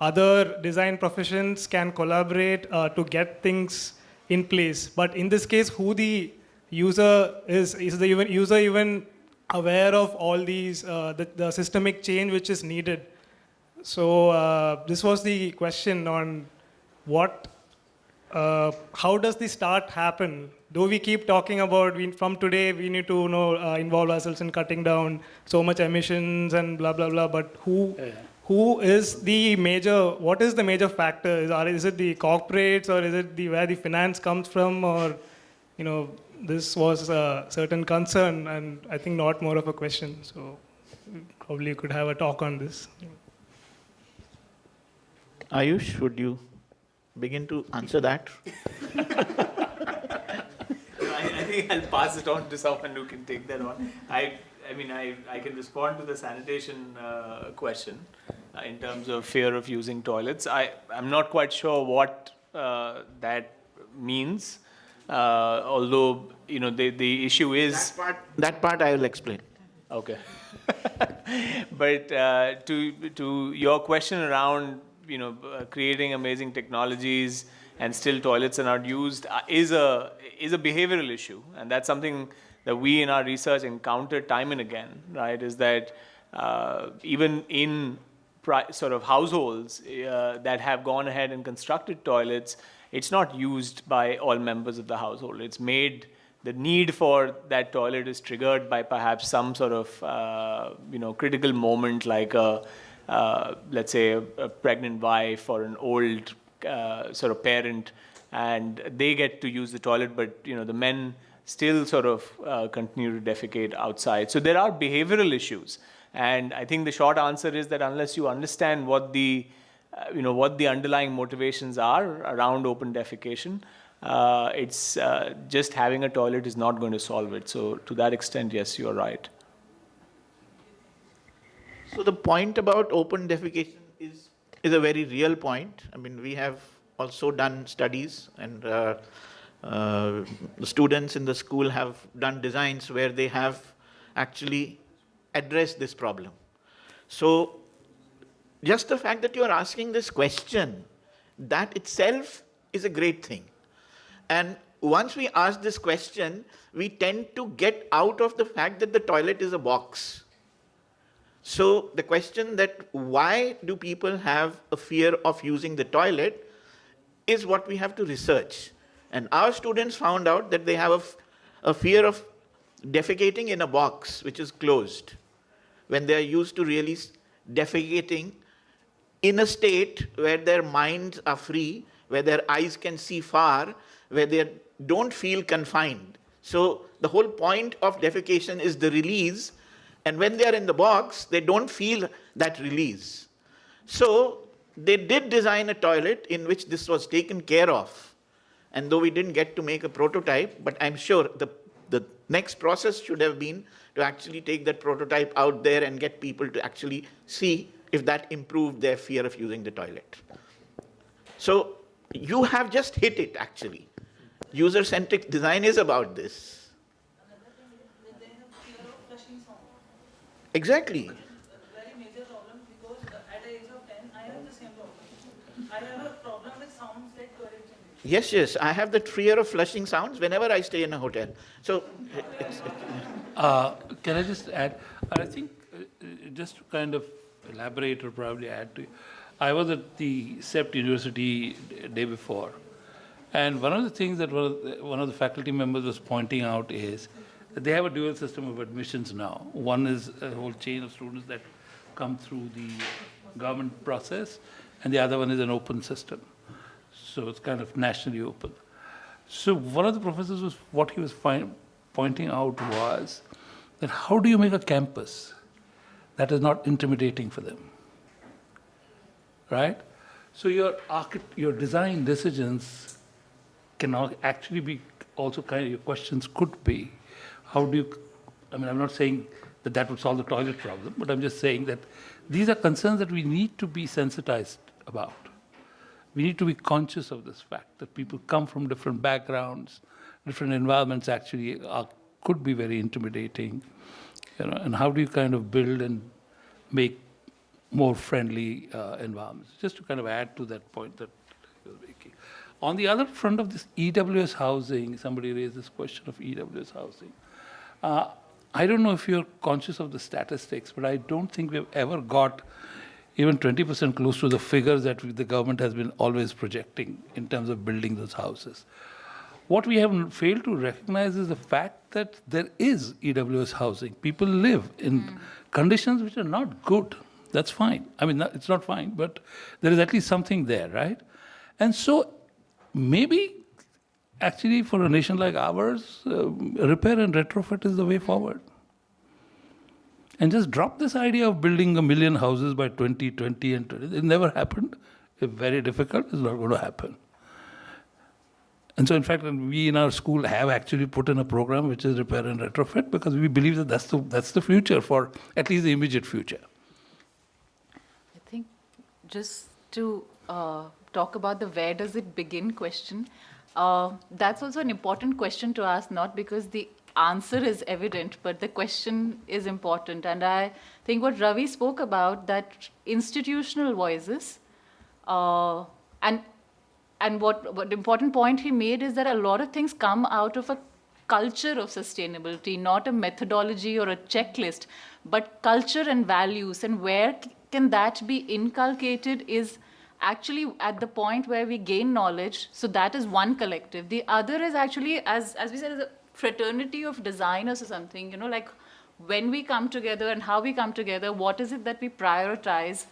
other design professions can collaborate to get things in place. But in this case, who the user is the user even aware of all these, the systemic change which is needed? So this was the question on what, how does the start happen? Though we keep talking about, from today, we need to involve ourselves in cutting down so much emissions and blah, blah, blah, but who is the major, what is the major factor? Is it the corporates, or is it where the finance comes from, or, this was a certain concern, and I think not more of a question, so probably you could have a talk on this. Ayush, would you begin to answer that? I think I'll pass it on to someone who can take that on. I can respond to the sanitation question in terms of fear of using toilets. I'm not quite sure what that means, although the issue is that part I will explain. Okay. But to your question around creating amazing technologies and still toilets are not used is a behavioral issue, and that's something that we in our research encounter time and again, right? Is that even in sort of households that have gone ahead and constructed toilets, it's not used by all members of the household. It's made, the need for that toilet is triggered by perhaps some sort of critical moment, like let's say a pregnant wife or an old sort of parent, and they get to use the toilet, but the men still sort of continue to defecate outside. So there are behavioral issues, and I think the short answer is that unless you understand what the what the underlying motivations are around open defecation. It's just having a toilet is not going to solve it. So to that extent, yes, you're right. So the point about open defecation is a very real point. I mean, we have also done studies, and the students in the school have done designs where they have actually addressed this problem. So just the fact that you are asking this question, that itself is a great thing. And once we ask this question, we tend to get out of the fact that the toilet is a box. So the question that why do people have a fear of using the toilet is what we have to research. And our students found out that they have a fear of defecating in a box which is closed, when they are used to really defecating in a state where their minds are free, where their eyes can see far, where they don't feel confined. So the whole point of defecation is the release. And when they are in the box, they don't feel that release. So they did design a toilet in which this was taken care of. And though we didn't get to make a prototype, but I'm sure the next process should have been to actually take that prototype out there and get people to actually see if that improved their fear of using the toilet. So you have just hit it, actually. User-centric design is about this. Exactly. Very major problem, because at the age of 10, I have the same problem. I have a problem with sounds like toilet generation. Yes, I have that fear of flushing sounds whenever I stay in a hotel. So, can I just add? I think just to kind of elaborate or probably add to, I was at the CEPT University day before, and one of the things that one of the faculty members was pointing out is that they have a dual system of admissions now. One is a whole chain of students that come through the government process, and the other one is an open system. So it's kind of nationally open. So one of the professors what he was pointing out was that how do you make a campus that is not intimidating for them, right? So your design decisions can actually be also kind of, your questions could be, how do you, I mean, I'm not saying that would solve the toilet problem, but I'm just saying that these are concerns that we need to be sensitized about. We need to be conscious of this fact that people come from different backgrounds, different environments actually could be very intimidating, and how do you kind of build and make more friendly environments? Just to kind of add to that point that you were making. On the other front of this EWS housing, somebody raised this question of EWS housing. I don't know if you're conscious of the statistics, but I don't think we've ever got even 20% close to the figures that the government has been always projecting in terms of building those houses. What we have failed to recognize is the fact that there is EWS housing. People live in conditions which are not good. That's fine. I mean, it's not fine, but there is at least something there, right? And so maybe actually for a nation like ours, repair and retrofit is the way forward. And just drop this idea of building 1 million houses by 2020 and 20. It never happened. It's very difficult. It's not going to happen. And so, in fact, we in our school have actually put in a program which is repair and retrofit, because we believe that that's the future, for at least the immediate future. I think just to talk about the where does it begin question, that's also an important question to ask, not because the answer is evident, but the question is important. And I think what Ravi spoke about, that institutional voices, and what important point he made is that a lot of things come out of a culture of sustainability, not a methodology or a checklist, but culture and values. And where can that be inculcated is actually at the point where we gain knowledge. So that is one collective. The other is actually, as we said, is a fraternity of designers or something, like when we come together and how we come together, what is it that we prioritize,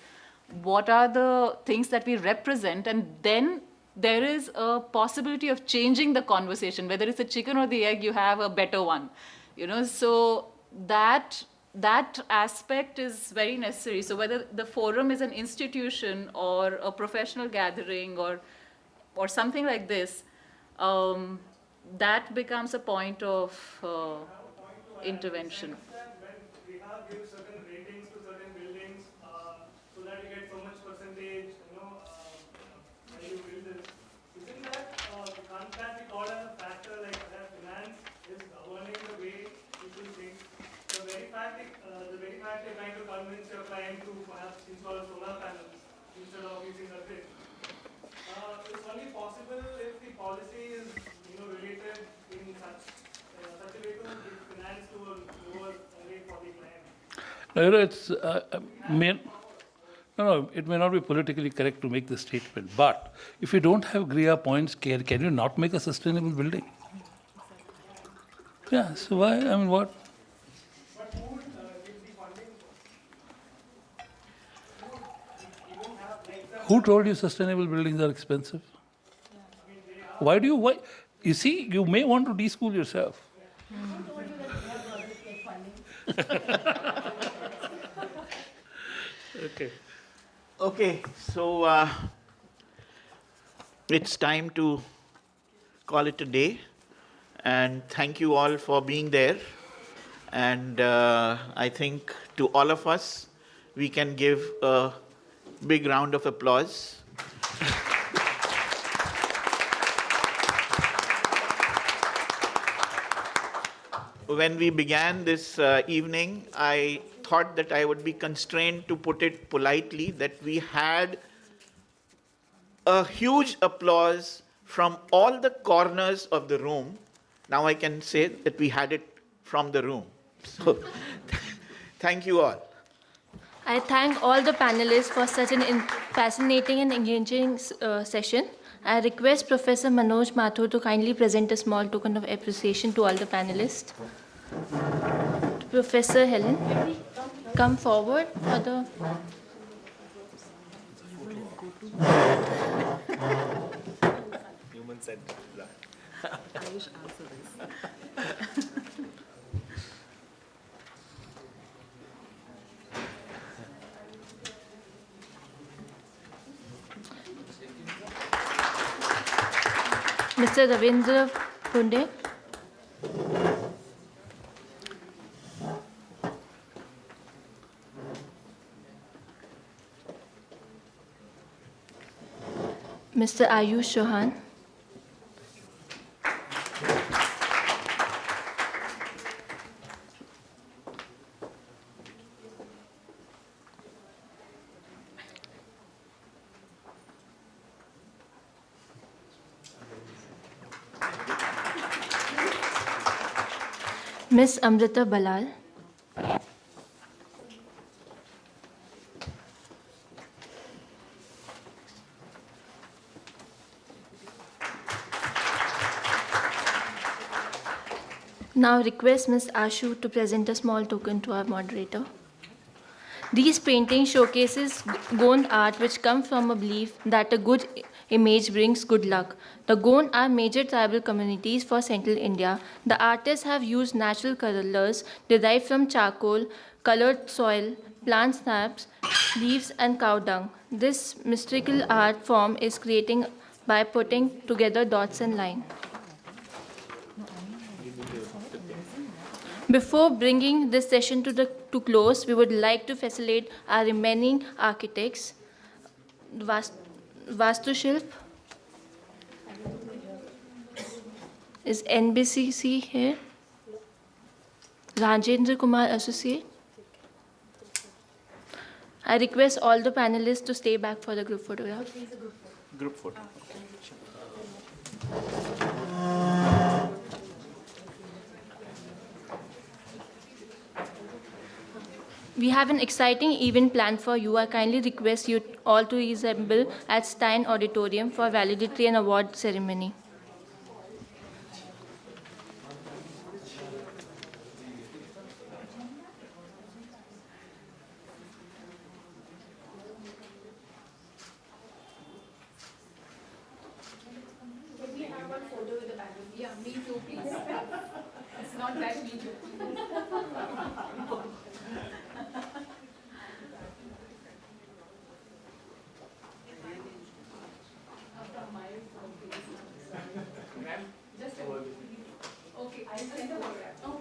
what are the things that we represent, and then there is a possibility of changing the conversation. Whether it's the chicken or the egg, you have a better one. So that that aspect is very necessary. So whether the forum is an institution or a professional gathering or something like this, that becomes a point of intervention. When GRIHA gives certain ratings to certain buildings, so that you get so much percentage, when you build this, isn't that, can't that be called as a factor like that finance is governing the way people think? The very fact they're trying to convince your client to perhaps install solar panels instead of using a grid. It's only possible if the policy is related in such a way to give finance to a lower rate for the client. It's, it may not be politically correct to make this statement, but if you don't have GRIHA points, can you not make a sustainable building? Yeah, so why, what? But who would give the funding? Even have Who told you sustainable buildings are expensive? Why? You see, you may want to de-school yourself. Okay. Okay, so it's time to call it a day. And thank you all for being there. And I think to all of us, we can give a big round of applause. When we began this evening, I thought that I would be constrained to put it politely, that we had a huge applause from all the corners of the room. Now I can say that we had it from the room. So thank you all. I thank all the panelists for such an fascinating and engaging session. I request Professor Manoj Mathur to kindly present a small token of appreciation to all the panelists. Professor Helen, come forward for the... Human-centered design. Ayush, answer this. Mr. Ravindra Punde. Mr. Ayush Chauhan. Miss Amritha Ballal. Now request Ms. Ashu to present a small token to our moderator. These paintings showcases Gond art which come from a belief that a good image brings good luck. The Gond are major tribal communities for central India. The artists have used natural colors derived from charcoal, colored soil, plant snaps, leaves and cow dung. This mystical art form is creating by putting together dots and lines. Before bringing this session to close, we would like to facilitate our remaining architects. Vastushilp is NBCC here. Rajendra Kumar Associate. I request all the panelists to stay back for the group photograph. Group photo. We have an exciting event planned for you. I kindly request you all to reassemble at Stein Auditorium for valedictory and award ceremony. Can we have one photo with the background? Yeah, me too, please. It's not that me too. Okay, I'll send the program. Okay.